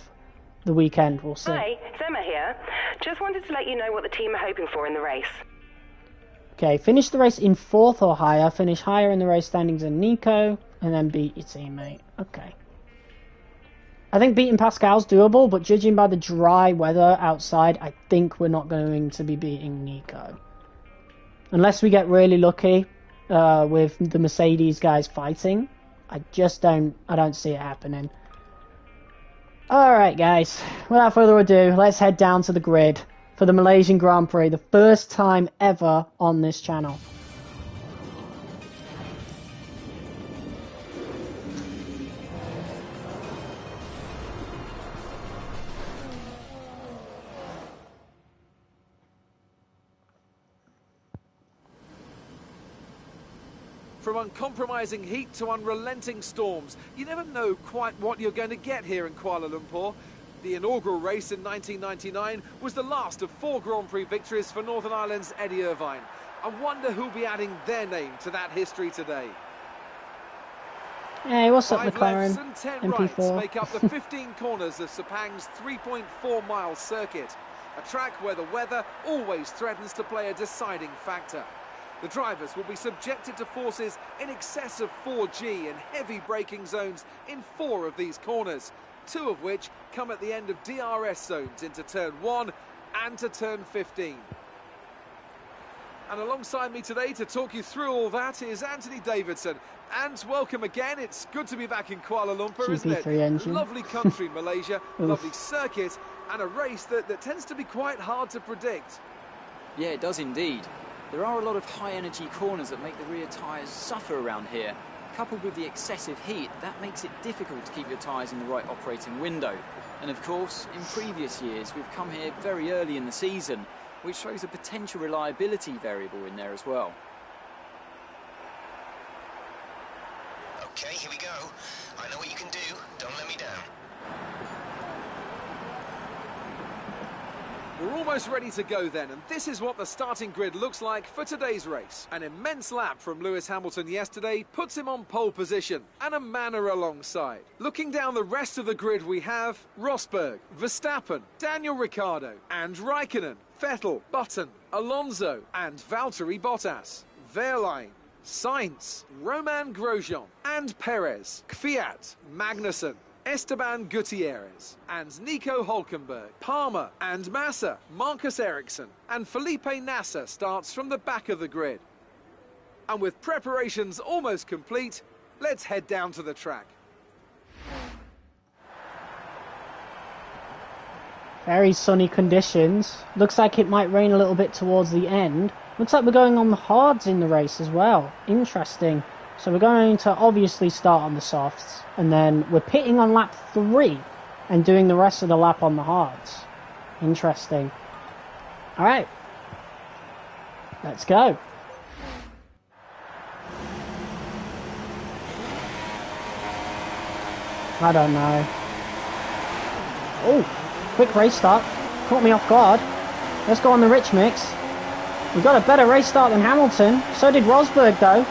the weekend? We'll see. Hi, it's Emma here. Just wanted to let you know what the team are hoping for in the race. Okay, finish the race in 4th or higher. Finish higher in the race standings than Nico, and then beat your teammate. Okay. I think beating Pascal's doable, but judging by the dry weather outside, I think we're not going to be beating Nico. Unless we get really lucky with the Mercedes guys fighting. I don't see it happening. Alright guys, without further ado, let's head down to the grid for the Malaysian Grand Prix, the first time ever on this channel. From uncompromising heat to unrelenting storms, you never know quite what you're going to get here in Kuala Lumpur. The inaugural race in 1999 was the last of 4 Grand Prix victories for Northern Ireland's Eddie Irvine. I wonder who'll be adding their name to that history today. Hey, what's up, 5 McLaren? lefts and 10 MP4. rights make up the 15 corners of Sepang's 3.4-mile circuit. A track where the weather always threatens to play a deciding factor. The drivers will be subjected to forces in excess of 4G and heavy braking zones in 4 of these corners, 2 of which come at the end of DRS zones into turn 1 and to turn 15. And alongside me today to talk you through all that is Anthony Davidson. And welcome again. It's good to be back in Kuala Lumpur, isn't it? engine. Lovely country, Malaysia, lovely circuit, and a race that tends to be quite hard to predict. Yeah, it does indeed. There are a lot of high-energy corners that make the rear tyres suffer around here. Coupled with the excessive heat, that makes it difficult to keep your tyres in the right operating window. And of course, in previous years, we've come here very early in the season, which shows a potential reliability variable in there as well. Okay, here we go. I know what you can do. Don't let me down. We're almost ready to go then, and this is what the starting grid looks like for today's race. An immense lap from Lewis Hamilton yesterday puts him on pole position, and a manor alongside. Looking down the rest of the grid, we have Rosberg, Verstappen, Daniel Ricciardo, and Raikkonen, Vettel, Button, Alonso, and Valtteri Bottas. Wehrlein, Sainz, Romain Grosjean, and Perez, Kvyat, Magnussen, Esteban Gutierrez, and Nico Hülkenberg, Palmer and Massa, Marcus Ericsson, and Felipe Nasser starts from the back of the grid. And with preparations almost complete, let's head down to the track. Very sunny conditions. Looks like it might rain a little bit towards the end. Looks like we're going on the hards in the race as well. Interesting. So we're going to obviously start on the softs, and then we're pitting on lap 3 and doing the rest of the lap on the hards. Interesting. Alright. Let's go. I don't know. Oh, quick race start. Caught me off guard. Let's go on the rich mix. We got a better race start than Hamilton. So did Rosberg though.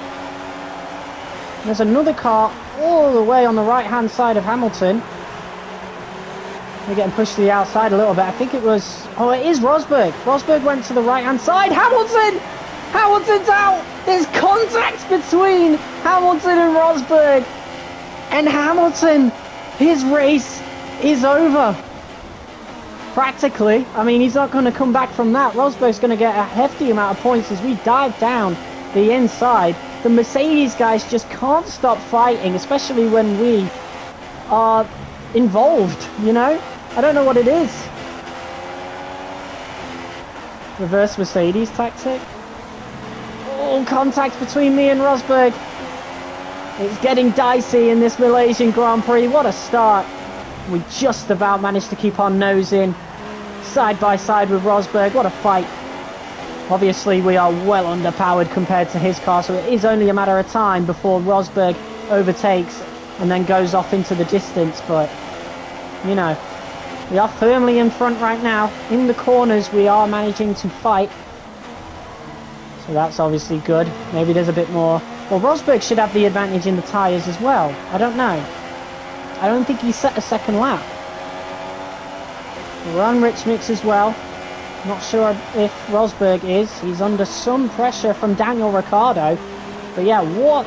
There's another car all the way on the right hand side of Hamilton. We're getting pushed to the outside a little bit. I think it was... Oh, it is Rosberg. Rosberg went to the right hand side. Hamilton! Hamilton's out! There's contact between Hamilton and Rosberg. And Hamilton, his race is over. Practically. I mean, he's not going to come back from that. Rosberg's going to get a hefty amount of points as we dive down the inside. The Mercedes guys just can't stop fighting, especially when we are involved, you know? I don't know what it is. Reverse Mercedes tactic. Oh, contact between me and Rosberg. It's getting dicey in this Malaysian Grand Prix. What a start. We just about managed to keep our nose in. Side by side with Rosberg. What a fight. Obviously, we are well underpowered compared to his car, so it is only a matter of time before Rosberg overtakes and then goes off into the distance. But, you know, we are firmly in front right now. In the corners, we are managing to fight. So that's obviously good. Maybe there's a bit more. Well, Rosberg should have the advantage in the tyres as well. I don't know. I don't think he set a second lap. We're on rich mix as well. Not sure if Rosberg is. He's under some pressure from Daniel Ricciardo. But yeah, what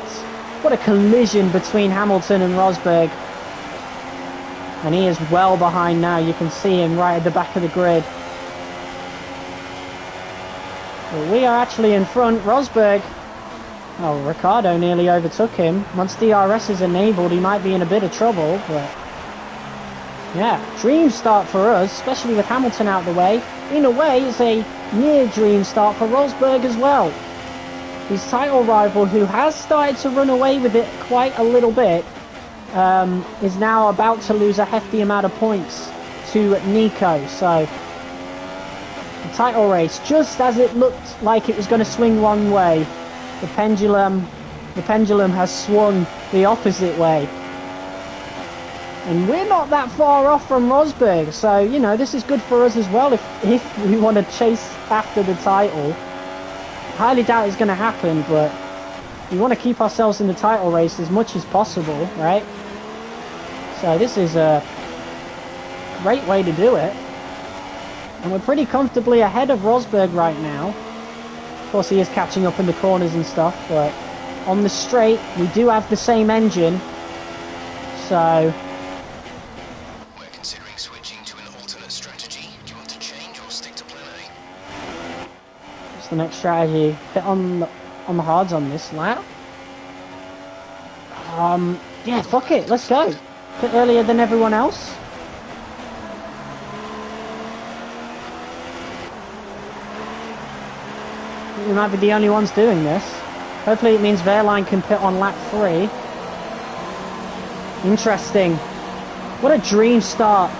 a collision between Hamilton and Rosberg. And he is well behind now. You can see him right at the back of the grid. But we are actually in front. Rosberg... Oh, Ricciardo nearly overtook him. Once DRS is enabled, he might be in a bit of trouble. But yeah, dream start for us, especially with Hamilton out the way. In a way, it's a near dream start for Rosberg as well. His title rival, who has started to run away with it quite a little bit, is now about to lose a hefty amount of points to Nico. So, the title race, just as it looked like it was going to swing one way, the pendulum has swung the opposite way. And we're not that far off from Rosberg, so, you know, this is good for us as well if we want to chase after the title. Highly doubt it's going to happen, but we want to keep ourselves in the title race as much as possible, right? So this is a great way to do it. And we're pretty comfortably ahead of Rosberg right now. Of course, he is catching up in the corners and stuff, but on the straight, we do have the same engine. So... We're considering switching to an alternate strategy. Do you want to change or stick to plan A? what's the next strategy? Hit on the hards on this lap. Yeah, fuck it, let's go. Bit earlier than everyone else. We might be the only ones doing this. Hopefully it means Wehrlein can pit on lap 3. Interesting. What a dream start.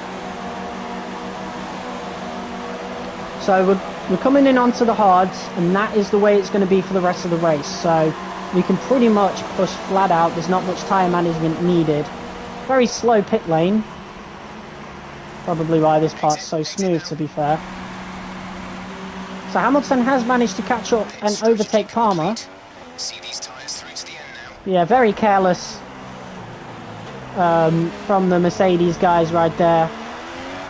So we're coming in onto the hards, and that is the way it's going to be for the rest of the race. So we can pretty much push flat out. There's not much tyre management needed. Very slow pit lane. Probably why this part's so smooth, to be fair. So Hamilton has managed to catch up and overtake Palmer. See these tyres through to the end now. Yeah, very careless from the Mercedes guys right there.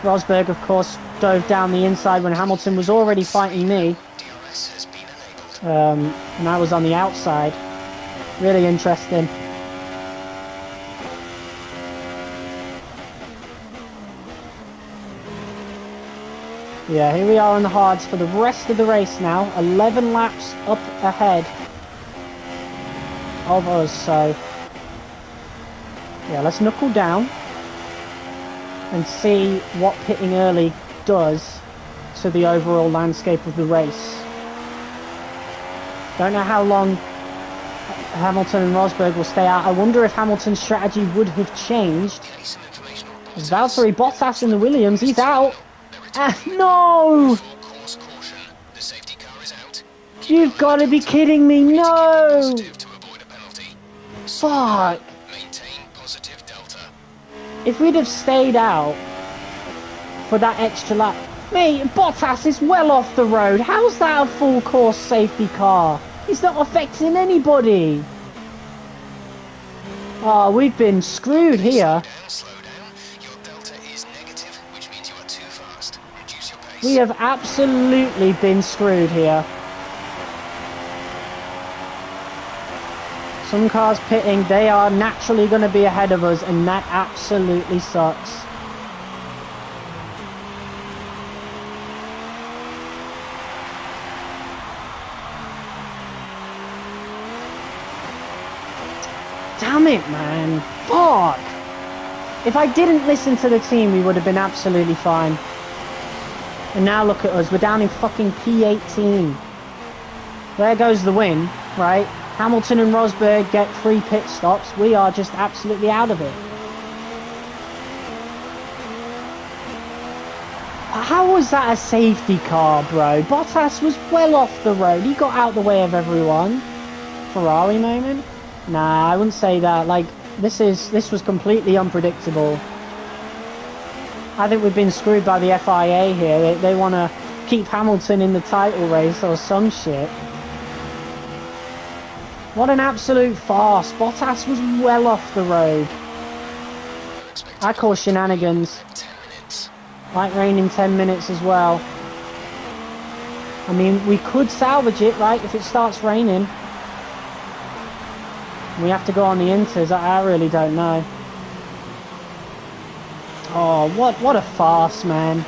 Rosberg, of course, dove down the inside when Hamilton was already fighting me. DRS has been enabled. And I was on the outside. Really interesting. Yeah, here we are on the hards for the rest of the race now. 11 laps up ahead of us, so... yeah, let's knuckle down and see what pitting early does to the overall landscape of the race. Don't know how long Hamilton and Rosberg will stay out. I wonder if Hamilton's strategy would have changed. As Valtteri Bottas in the Williams, he's out. No! Course caution. The safety car is out. You've got to be kidding me, no! Positive to avoid a penalty. Fuck! Maintain positive delta. If we'd have stayed out for that extra lap... Mate, Bottas is well off the road. How's that a full course safety car? He's not affecting anybody. Oh, we've been screwed here. Slow down. Your delta is negative, which means you are too fast. Reduce your pace. We have absolutely been screwed here. Some cars pitting, they are naturally going to be ahead of us, and that absolutely sucks. Damn it, man. Fuck! If I didn't listen to the team, we would have been absolutely fine. And now look at us, we're down in fucking P18. There goes the win, right? Hamilton and Rosberg get 3 pit stops. We are just absolutely out of it. How was that a safety car, bro? Bottas was well off the road. He got out the way of everyone. Ferrari moment? Nah, I wouldn't say that. Like, this was completely unpredictable. I think we've been screwed by the FIA here. They want to keep Hamilton in the title race or some shit. What an absolute farce. Bottas was well off the road. I call shenanigans. 10 minutes. Light rain in 10 minutes as well. I mean, we could salvage it, right, if it starts raining. We have to go on the inters. I really don't know. Oh, what a farce, man.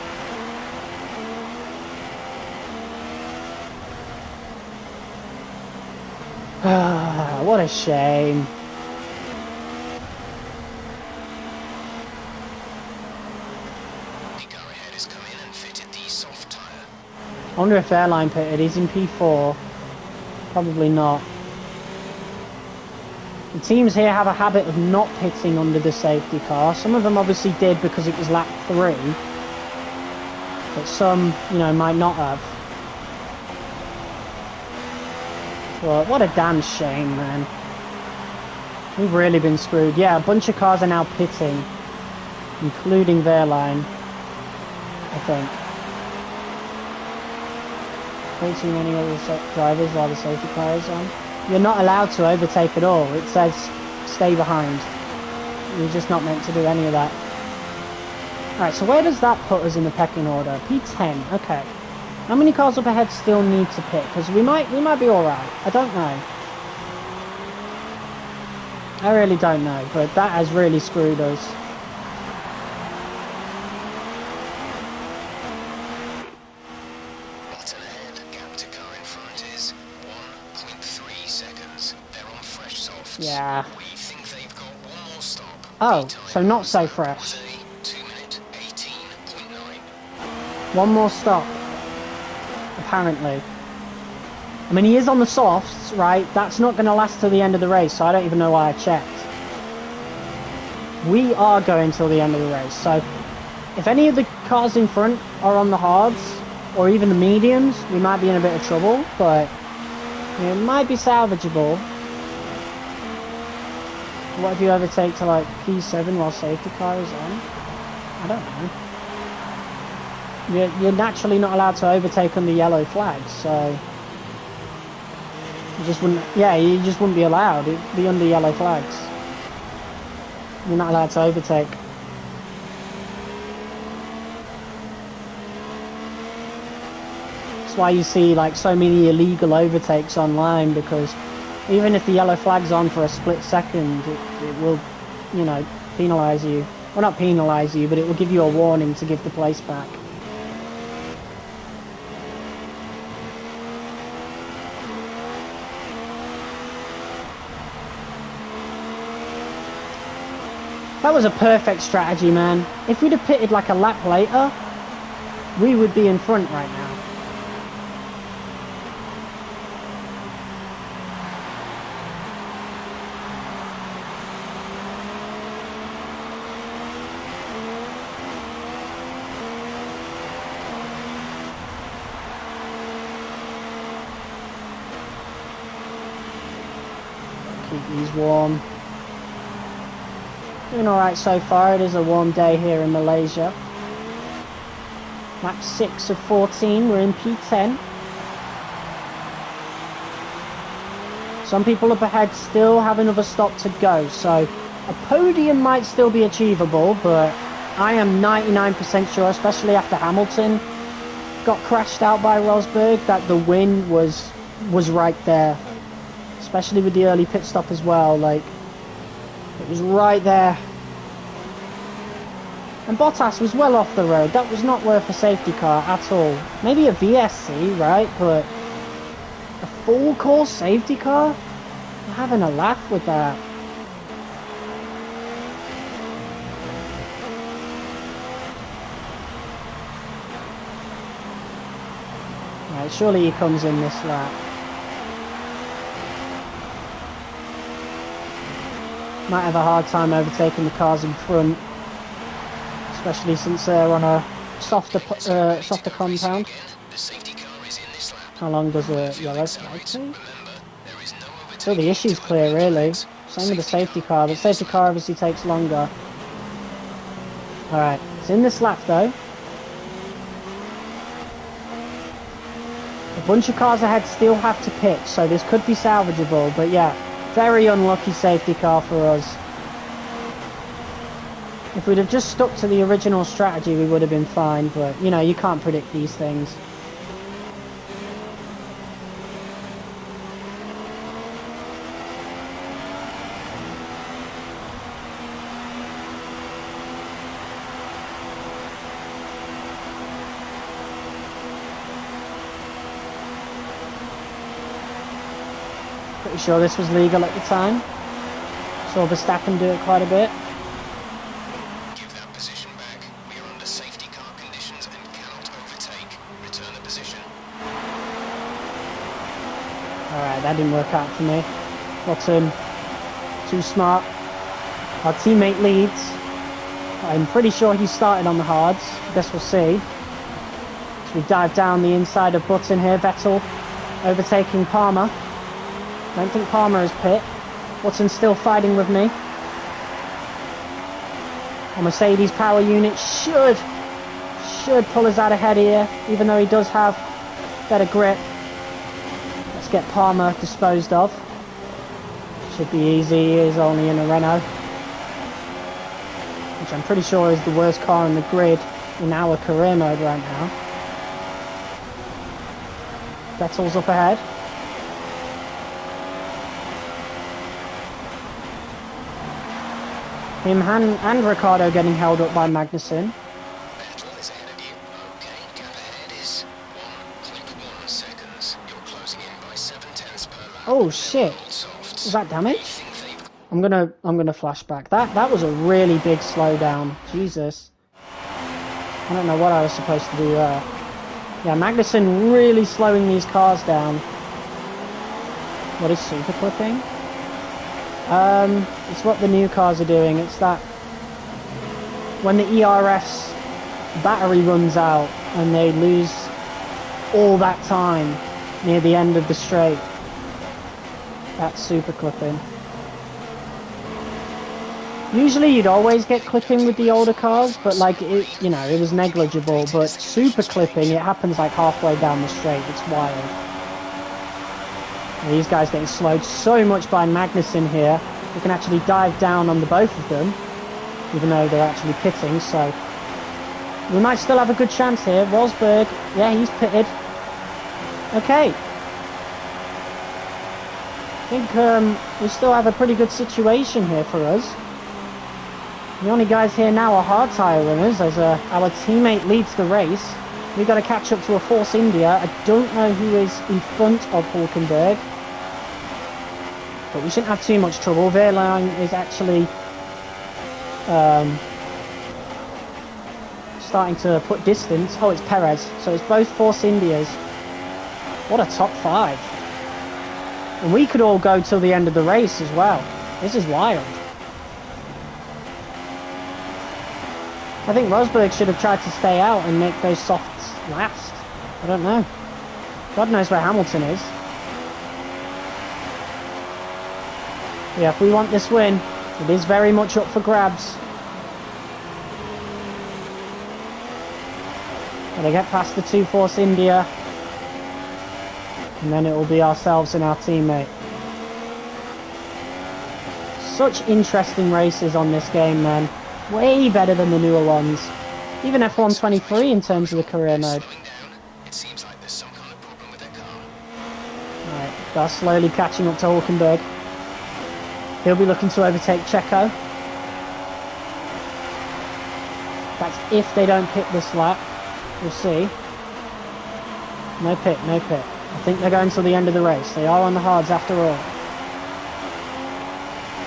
What a shame. The car ahead has come in and fitted the soft tyre. I wonder if Airline pitted. He's in P4. Probably not. The teams here have a habit of not pitting under the safety car. Some of them obviously did because it was lap 3. But some, you know, might not have. But what a damn shame, man. We've really been screwed. Yeah, a bunch of cars are now pitting. Including Wehrlein, I think. Way too many other drivers while the safety car is on. You're not allowed to overtake at all. It says stay behind. You're just not meant to do any of that. Alright, so where does that put us in the pecking order? P10, okay. How many cars up ahead still need to pit? Because we might be alright. I don't know. I really don't know, but that has really screwed us. Button ahead, gap to car in front is 1.3 seconds. They're on fresh softs. Yeah. We think they've got one more stop. Oh, so not so fresh. Was a 2 minute 18.9. One more stop. Apparently. I mean, he is on the softs, right? That's not going to last till the end of the race, so I don't even know why I checked. We are going till the end of the race, so if any of the cars in front are on the hards, or even the mediums, we might be in a bit of trouble, but it might be salvageable. What if you overtake to like P7 while safety car is on? I don't know. You're naturally not allowed to overtake under yellow flags, so you just wouldn't. Yeah, you just wouldn't be allowed. It'd be under yellow flags. You're not allowed to overtake. That's why you see like so many illegal overtakes online, because even if the yellow flag's on for a split second, it will, you know, penalise you. Well, not penalise you, but it will give you a warning to give the place back. That was a perfect strategy, man. If we'd have pitted like a lap later, we would be in front right now. Keep these warm. Doing alright so far. It is a warm day here in Malaysia. Lap 6 of 14, we're in P10. Some people up ahead still have another stop to go, so a podium might still be achievable, but I am 99% sure, especially after Hamilton got crashed out by Rosberg, that the win was right there. Especially with the early pit stop as well, like, it was right there. And Bottas was well off the road. That was not worth a safety car at all. Maybe a VSC, right? But a full course safety car? I'm having a laugh with that. Right, surely he comes in this lap. Might have a hard time overtaking the cars in front, especially since they're on a softer compound. How long does a yellow flag take? Till the issue's clear, really. Same with the safety car. The safety car obviously takes longer. Alright, it's in this lap though. A bunch of cars ahead still have to pit, so this could be salvageable, but yeah. Very unlucky safety car for us. If we'd have just stuck to the original strategy, we would have been fine, but, you know, you can't predict these things. Pretty sure this was legal at the time. Saw Verstappen do it quite a bit. Give that position back. We are under safety car conditions and cannot overtake. Return the position. Alright, that didn't work out for me. Bottom. Too smart. Our teammate leads. I'm pretty sure he started on the hards. Guess we'll see. So we dive down the inside of Button here. Vettel overtaking Palmer. Don't think Palmer is pit. Button's still fighting with me. Our Mercedes power unit should pull us out ahead here, even though he does have better grip. Let's get Palmer disposed of. Should be easy. He is only in a Renault, which I'm pretty sure is the worst car in the grid in our career mode right now. Vettel's up ahead. Him and Ricciardo getting held up by Magnussen. Vettel is ahead of you. Okay, gap ahead is 1.1 seconds. You're closing in by 7/10 per lap. Oh shit! Was that damage? I'm gonna flashback. That was a really big slowdown. Jesus. I don't know what I was supposed to do there. Yeah, Magnussen really slowing these cars down. What is super clipping? It's what the new cars are doing. It's that when the ERS battery runs out and they lose all that time near the end of the straight. That's super clipping. Usually you'd always get clipping with the older cars, but like it, you know, it was negligible. But super clipping, it happens like halfway down the straight. It's wild. And these guys getting slowed so much by Magnussen here. We can actually dive down on the both of them, even though they're actually pitting. So we might still have a good chance here. Rosberg, yeah, he's pitted. Okay. I think we still have a pretty good situation here for us. The only guys here now are hard tyre runners as our teammate leads the race. We've got to catch up to a Force India. I don't know who is in front of Hulkenberg, but we shouldn't have too much trouble. Wehrlein is actually starting to put distance. Oh, it's Perez. So it's both Force Indias. What a top 5. And we could all go till the end of the race as well. This is wild. I think Rosberg should have tried to stay out and make those softs last. I don't know. God knows where Hamilton is. Yeah, if we want this win, it is very much up for grabs. Gotta get past the 2 Force India. And then it will be ourselves and our teammate. Such interesting races on this game, man. Way better than the newer ones. Even F1 23 in terms of the career mode. Alright, they're slowly catching up to Hulkenberg. He'll be looking to overtake Checo. That's if they don't pit this lap. We'll see. No pit, no pit. I think they're going till the end of the race. They are on the hards after all.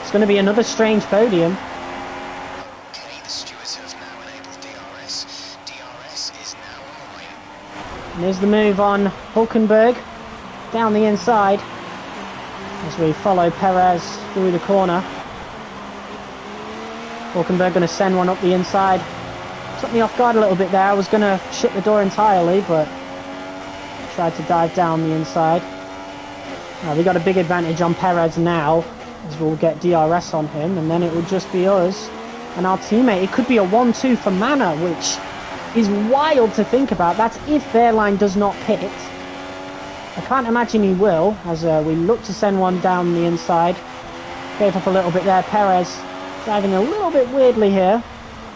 It's going to be another strange podium. Okay, the stewards have now enabled DRS. DRS is now online. And there's the move on Hulkenberg down the inside as we follow Perez through the corner. Hulkenberg going to send one up the inside. Took me off guard a little bit there. I was going to shut the door entirely, but tried to dive down the inside. We got a big advantage on Perez now, as we'll get DRS on him, and then it will just be us and our teammate. It could be a 1-2 for Mana, which is wild to think about. That's if Wehrlein does not pit. I can't imagine he will, as we look to send one down the inside. Gave up a little bit there. Perez driving a little bit weirdly here,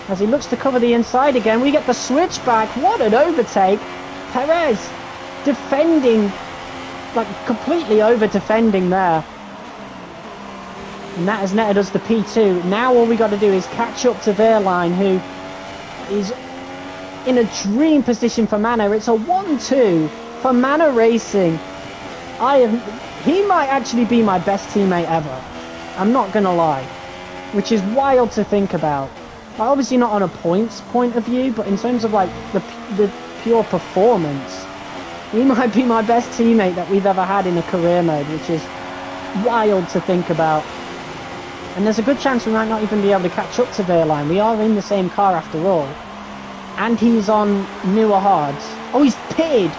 as he looks to cover the inside again. We get the switch back. What an overtake. Perez defending, like completely over defending there, and that has netted us the P2. Now all we got to do is catch up to Wehrlein, who is in a dream position for Mana. It's a 1-2 for Mana Racing. He might actually be my best teammate ever, I'm not gonna lie, which is wild to think about. Obviously not on a points point of view, but in terms of like the pure performance, he might be my best teammate that we've ever had in a career mode, which is wild to think about. And there's a good chance we might not even be able to catch up to Wehrlein. We are in the same car after all. And he's on newer hards. Oh, he's pitted!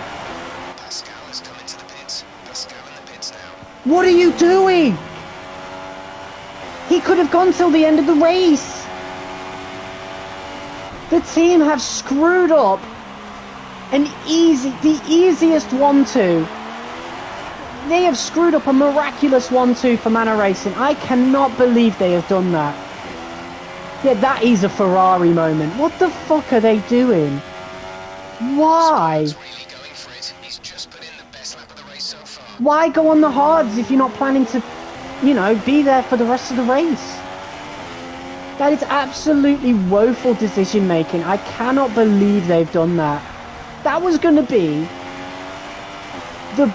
Pascal has come into the pits. Pascal in the pits now. What are you doing? He could have gone till the end of the race. The team have screwed up the easiest 1-2. They have screwed up a miraculous 1-2 for Mana Racing. I cannot believe they have done that. Yeah, that is a Ferrari moment. What the fuck are they doing? Why? Really going for it. He's just put in the best lap Why go on the hards if you're not planning to, you know, be there for the rest of the race? That is absolutely woeful decision making. I cannot believe they've done that. That was going to be the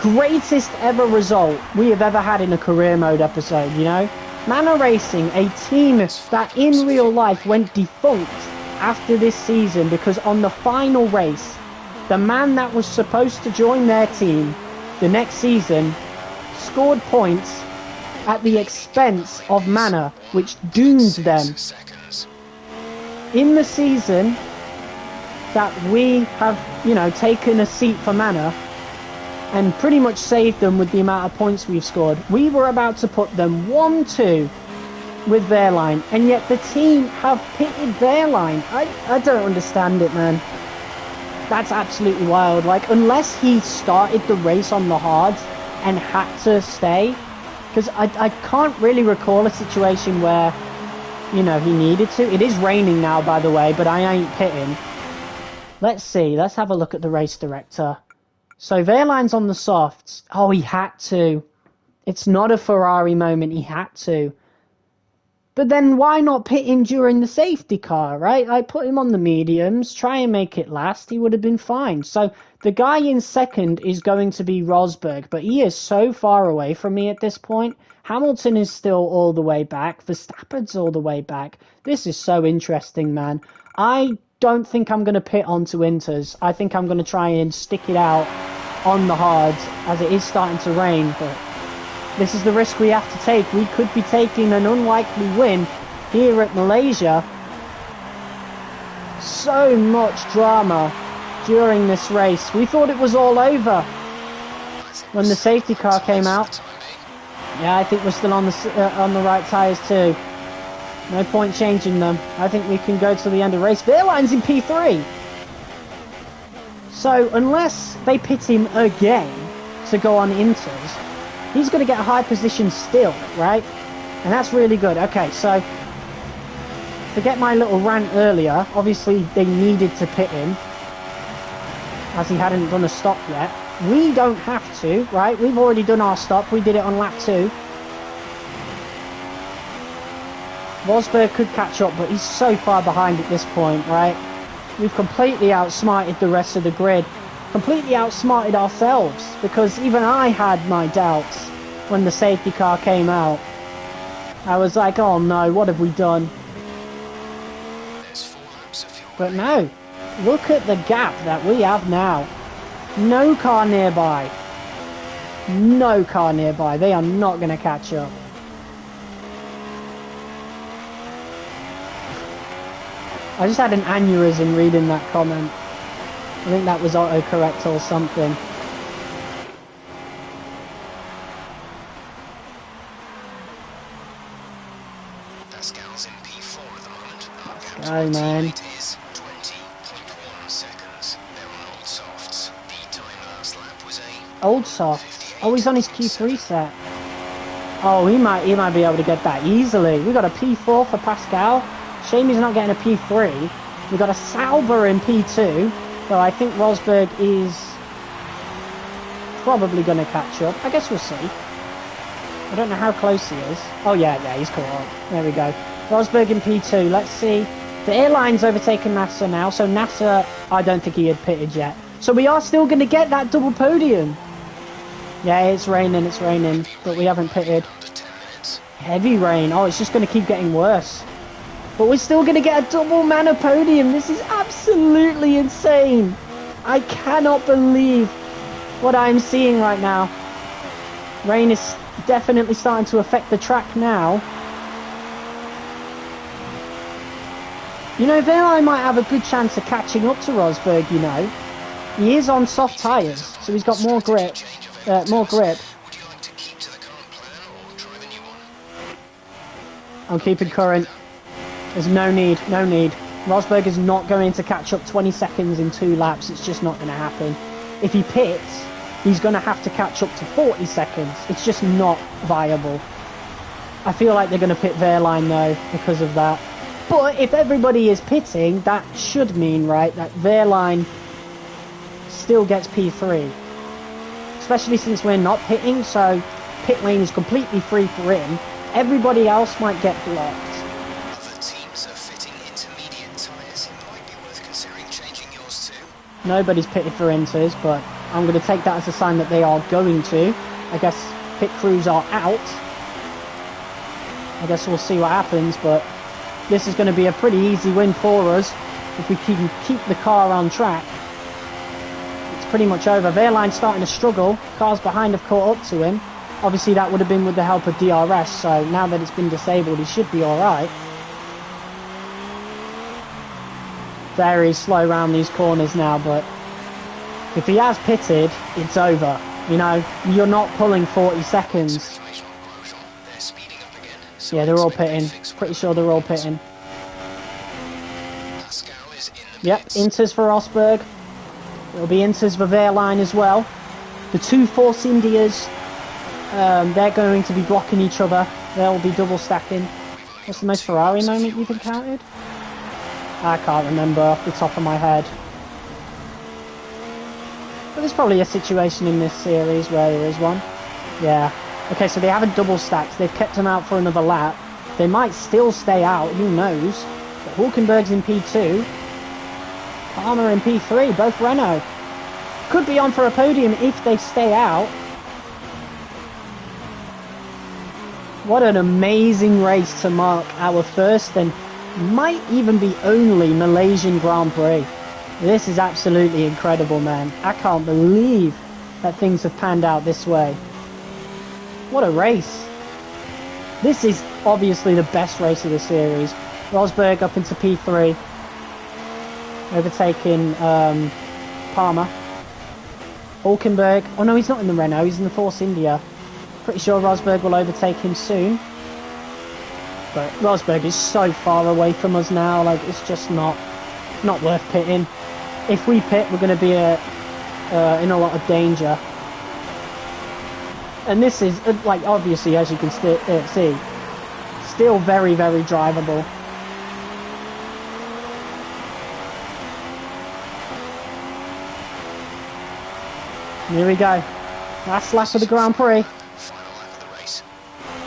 greatest ever result we have ever had in a career mode episode, you know? Mana Racing, a team that in real life went defunct after this season because on the final race, the man that was supposed to join their team the next season scored points at the expense of Mana, which doomed them. In the season that we have, you know, taken a seat for Mana and pretty much saved them with the amount of points we've scored, we were about to put them 1-2 with Wehrlein, and yet the team have pitted Wehrlein. I don't understand it, man. That's absolutely wild. Like, unless he started the race on the hards and had to stay, because I can't really recall a situation where, you know, he needed to. It is raining now, by the way, but I ain't pitting. Let's see. Let's have a look at the race director. So Wehrlein's on the softs. Oh, he had to. It's not a Ferrari moment. He had to. But then why not pit him during the safety car, right? I put him on the mediums, try and make it last. He would have been fine. So the guy in second is going to be Rosberg, but he is so far away from me at this point. Hamilton is still all the way back. Verstappen's all the way back. This is so interesting, man. I don't think I'm going to pit onto Inters. I think I'm going to try and stick it out on the hards as it is starting to rain, but this is the risk we have to take. We could be taking an unlikely win here at Malaysia. So much drama during this race. We thought it was all over when the safety car came out. Yeah, I think we're still on the right tyres too. No point changing them. I think we can go to the end of the race. Wehrlein's in P3. So unless they pit him again to go on Inters, he's going to get a high position still, right? And that's really good. Okay, so forget my little rant earlier. Obviously, they needed to pit him as he hadn't done a stop yet. We don't have to, right? We've already done our stop. We did it on lap 2. Rosberg could catch up, but he's so far behind at this point, right? We've completely outsmarted the rest of the grid. Completely outsmarted ourselves, because even I had my doubts when the safety car came out. I was like, oh no, what have we done? But no, look at the gap that we have now. No car nearby. No car nearby. They are not going to catch up. I just had an aneurysm reading that comment. I think that was autocorrect or something. Pascal's in P4 at the moment. Go, man. Is 20.1 seconds. They're on old softs. The time last lap was Old softs. Oh, he's on his Q3 set. Oh, he might be able to get that easily. We got a P4 for Pascal. Shame he's not getting a P3. We got a Sauber in P2. So I think Rosberg is probably going to catch up. I guess we'll see. I don't know how close he is. Oh yeah, he's caught up. There we go. Rosberg in P2. Let's see. The airline's overtaken NASA now. So NASA, I don't think he had pitted yet. So we are still going to get that double podium. Yeah, it's raining, but we haven't pitted. Heavy rain. Oh, it's just going to keep getting worse. But we're still going to get a double mana podium. This is absolutely insane. I cannot believe what I'm seeing right now. Rain is definitely starting to affect the track now. You know, Wehrlein might have a good chance of catching up to Rosberg, you know. He is on soft tyres, so he's got more grip. Would you like to keep to the current plan or try the new one? I'm keeping current. There's no need. Rosberg is not going to catch up 20 seconds in 2 laps. It's just not going to happen. If he pits, he's going to have to catch up to 40 seconds. It's just not viable. I feel like they're going to pit Wehrlein though because of that. But if everybody is pitting, that should mean, right, that Wehrlein still gets P3. especially since we're not pitting, so pit lane is completely free for him. Everybody else might get blocked. Other teams are fitting intermediate tyres. It might be worth considering changing yours too. Nobody's pitted for inters, but I'm going to take that as a sign that they are going to. I guess pit crews are out. I guess we'll see what happens, but this is going to be a pretty easy win for us if we can keep the car on track. It's pretty much over. Wehrlein's starting to struggle. Cars behind have caught up to him. Obviously that would have been with the help of DRS, so now that it's been disabled, he should be alright. Very slow around these corners now, but if he has pitted, it's over. You know, you're not pulling 40 seconds. Yeah, they're all pitting. Pretty sure they're all pitting. Yep, inters for Rosberg. It'll be inters for Wehrlein as well. The two Force Indias, they're going to be blocking each other. They'll be double stacking. What's the most Ferrari moment you've encountered? I can't remember off the top of my head. But there's probably a situation in this series where there is one. Yeah. Okay, so they haven't double stacked. They've kept them out for another lap. They might still stay out, who knows. But Hulkenberg's in P2. Palmer in P3, both Renault. Could be on for a podium if they stay out. What an amazing race to mark our first and might even be only Malaysian Grand Prix. This is absolutely incredible, man. I can't believe that things have panned out this way. What a race. This is obviously the best race of the series. Rosberg up into P3. Overtaking Palmer. Hulkenberg. Oh no, he's not in the Renault, he's in the Force India. Pretty sure Rosberg will overtake him soon. But Rosberg is so far away from us now, like it's just not worth pitting. If we pit, we're going to be in a lot of danger. And this is, like, obviously, as you can see, still very, very drivable. Here we go. Last lap of the Grand Prix.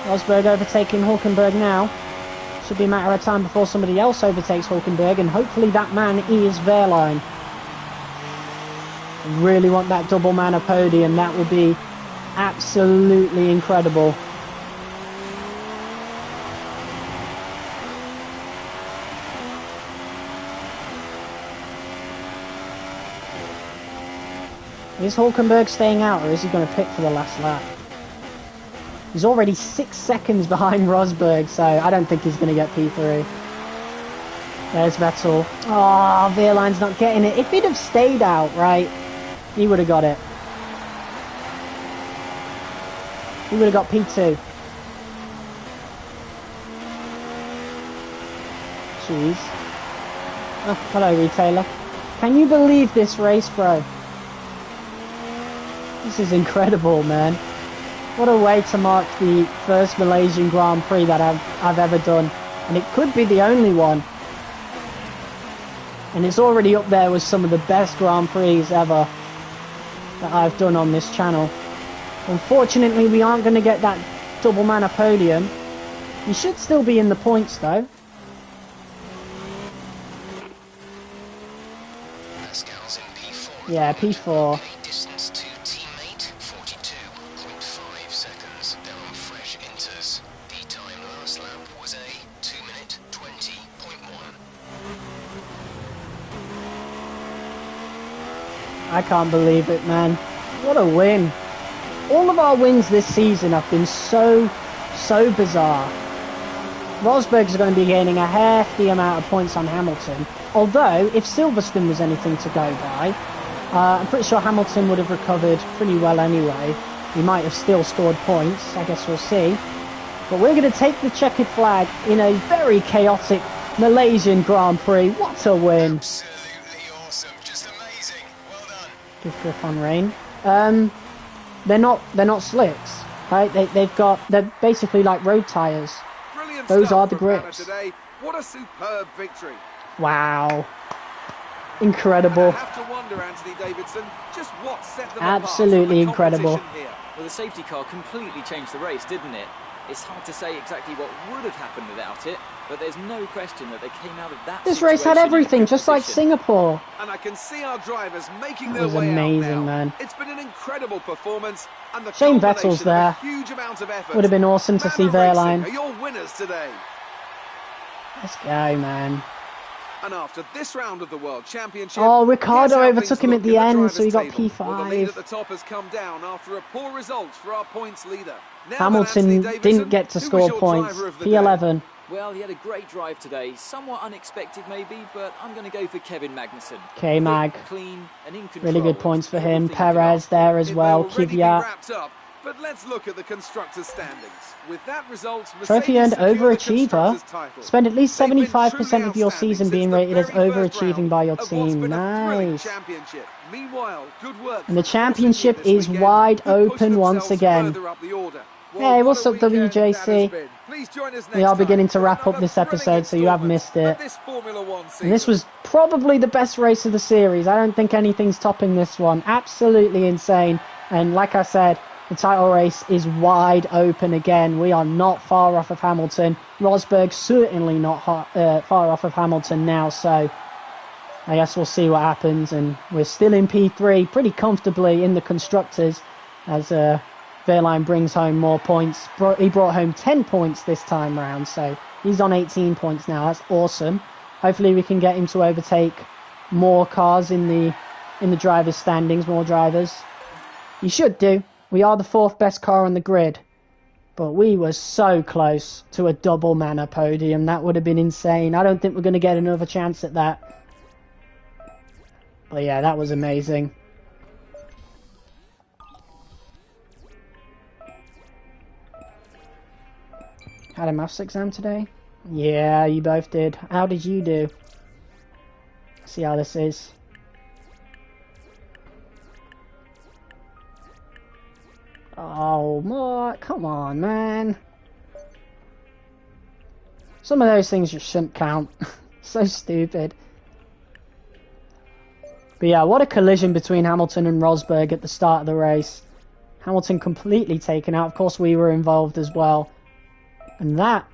Rosberg overtaking Hulkenberg now. Should be a matter of time before somebody else overtakes Hulkenberg, and hopefully that man is Wehrlein. I really want that double man a podium. That would be absolutely incredible. Is Hulkenberg staying out, or is he going to pit for the last lap? He's already 6 seconds behind Rosberg, so I don't think he's going to get P3. There's Vettel. Oh, Wehrlein's not getting it. If he'd have stayed out, right, he would have got it. He would have got P2. Jeez. Oh, hello, retailer. Can you believe this race, bro? This is incredible, man. What a way to mark the first Malaysian Grand Prix that I've ever done. And it could be the only one. And it's already up there with some of the best Grand Prix ever that I've done on this channel. Unfortunately, we aren't going to get that double mana podium. We should still be in the points, though. Yeah, P4. Distance to teammate 42.5 seconds. They're on fresh inters. The time last lap was a 2-minute 20.1. I can't believe it, man. What a win. All of our wins this season have been so bizarre. Rosberg's going to be gaining a hefty amount of points on Hamilton. Although, if Silverstone was anything to go by, I'm pretty sure Hamilton would have recovered pretty well anyway. He might have still scored points, I guess we'll see. But we're going to take the checkered flag in a very chaotic Malaysian Grand Prix. What a win. Absolutely awesome. Just amazing. Well done. Give grip on rain. They're not slicks, right? They're basically like road tyres. Brilliant Those stuff are the from Hannah grips. today. What a superb victory. Wow. Incredible. And I have to wonder, Anthony Davidson, just what set them Absolutely apart from the incredible. competition here. Well, the safety car completely changed the race, didn't it? It's hard to say exactly what would have happened without it, but there's no question that they came out of that This race had situation in a everything, good just like position. Singapore. And I can see our drivers making That their was way amazing, out now. man. It's been an incredible performance, and the Shame culmination Vettel's of there. a huge amount of effort. Would have been awesome to see Manor Wehrlein. Racing are your winners today. Let's go, man. And after this round of the World Championship, Oh, here's Ricciardo how overtook things him at look the in end, so he drivers' got table. Well, the lead P5. at the top has come down after a poor result for our points leader. Now Hamilton then, Anthony Davidson, didn't get to who was score your points. driver of the day? P11. Well, he had a great drive today. Somewhat unexpected, maybe, but I'm going to go for Kevin Magnussen. K-Mag. Quick, clean, and in control. Really good points for him. Everything you could Perez ask for. there as It well. may already be Kvyat. wrapped up, but let's look at the constructors' standings. With that result, Trophy earned Mercedes secured the overachiever. constructors' title. Spend at least They've been 75% truly of your outstanding season since being the rated as very first overachieving round by your of what's team. been a thrilling Nice. championship. Meanwhile, good work And the from championship Force India is this weekend, wide who pushed open once themselves again. further up the order. Hey, Well, what's what a up, weekend that has WJC? been. Please join us We next are beginning to time for wrap up another this episode, so you have thrilling missed it. of this Formula One season. And this was probably the best race of the series. I don't think anything's topping this one. Absolutely insane. And like I said, the title race is wide open again. We are not far off of Hamilton. Rosberg certainly not far off of Hamilton now. So I guess we'll see what happens. And we're still in P3 pretty comfortably in the constructors as Wehrlein brings home more points. He brought home 10 points this time round. So he's on 18 points now. That's awesome. Hopefully we can get him to overtake more cars in the drivers' standings, more drivers. You should do. We are the 4th best car on the grid. But we were so close to a double Manor podium. That would have been insane. I don't think we're going to get another chance at that. But yeah, that was amazing. Had a maths exam today? Yeah, you both did. How did you do? See how this is. Oh, Mark, come on, man. Some of those things just shouldn't count. So stupid. But yeah, what a collision between Hamilton and Rosberg at the start of the race. Hamilton completely taken out. Of course, we were involved as well. And that,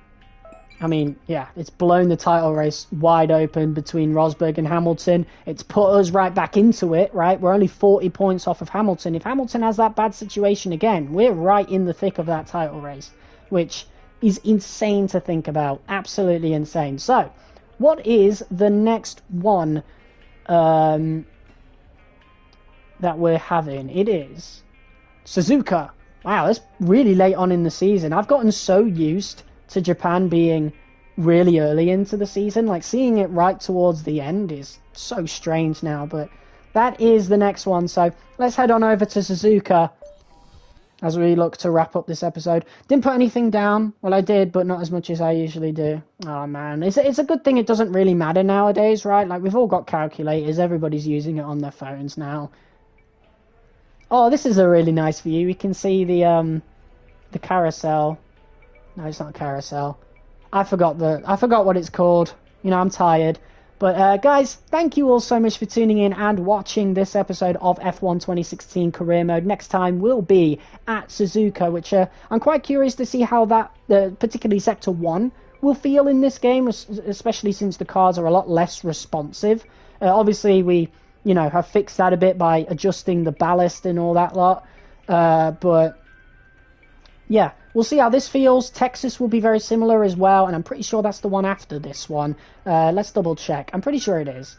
I mean, yeah, it's blown the title race wide open between Rosberg and Hamilton. It's put us right back into it, right? We're only 40 points off of Hamilton. If Hamilton has that bad situation again, we're right in the thick of that title race, which is insane to think about. Absolutely insane. So, what is the next one that we're having? It is Suzuka. Wow, that's really late on in the season. I've gotten so used to Japan being really early into the season. Like, seeing it right towards the end is so strange now. But that is the next one. So let's head on over to Suzuka as we look to wrap up this episode. Didn't put anything down. Well, I did, but not as much as I usually do. Oh, man. It's a good thing it doesn't really matter nowadays, right? Like, we've all got calculators. Everybody's using it on their phones now. Oh, this is a really nice view. We can see the carousel. No, it's not a carousel. I forgot what it's called. You know, I'm tired. But guys, thank you all so much for tuning in and watching this episode of F1 2016 Career Mode. Next time we'll be at Suzuka, which I'm quite curious to see how that, particularly Sector 1, will feel in this game, especially since the cars are a lot less responsive. Obviously, we, you know, have fixed that a bit by adjusting the ballast and all that lot. But yeah, we'll see how this feels. Texas will be very similar as well, and I'm pretty sure that's the one after this one. Let's double check. I'm pretty sure it is.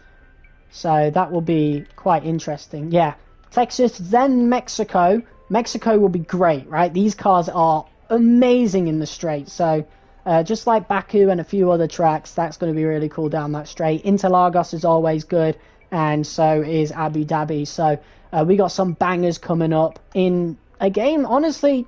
So that will be quite interesting. Yeah, Texas, then Mexico. Mexico will be great, right? These cars are amazing in the straight. So just like Baku and a few other tracks, that's going to be really cool down that straight. Interlagos is always good, and so is Abu Dhabi. So we got some bangers coming up in a game, honestly.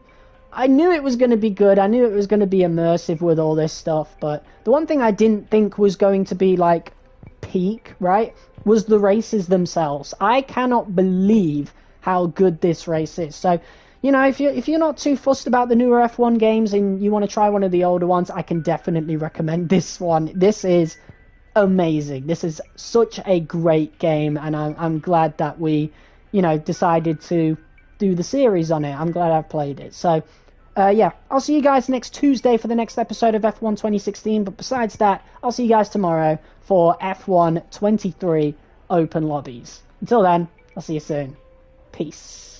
I knew it was going to be good. I knew it was going to be immersive with all this stuff. But the one thing I didn't think was going to be, like, peak, right, was the races themselves. I cannot believe how good this race is. So, you know, if you're not too fussed about the newer F1 games and you want to try one of the older ones, I can definitely recommend this one. This is amazing. This is such a great game, and I'm glad that we, decided to do the series on it. I'm glad I've played it. So, yeah, I'll see you guys next Tuesday for the next episode of F1 2016. But besides that, I'll see you guys tomorrow for F1 23 Open Lobbies. Until then, I'll see you soon. Peace.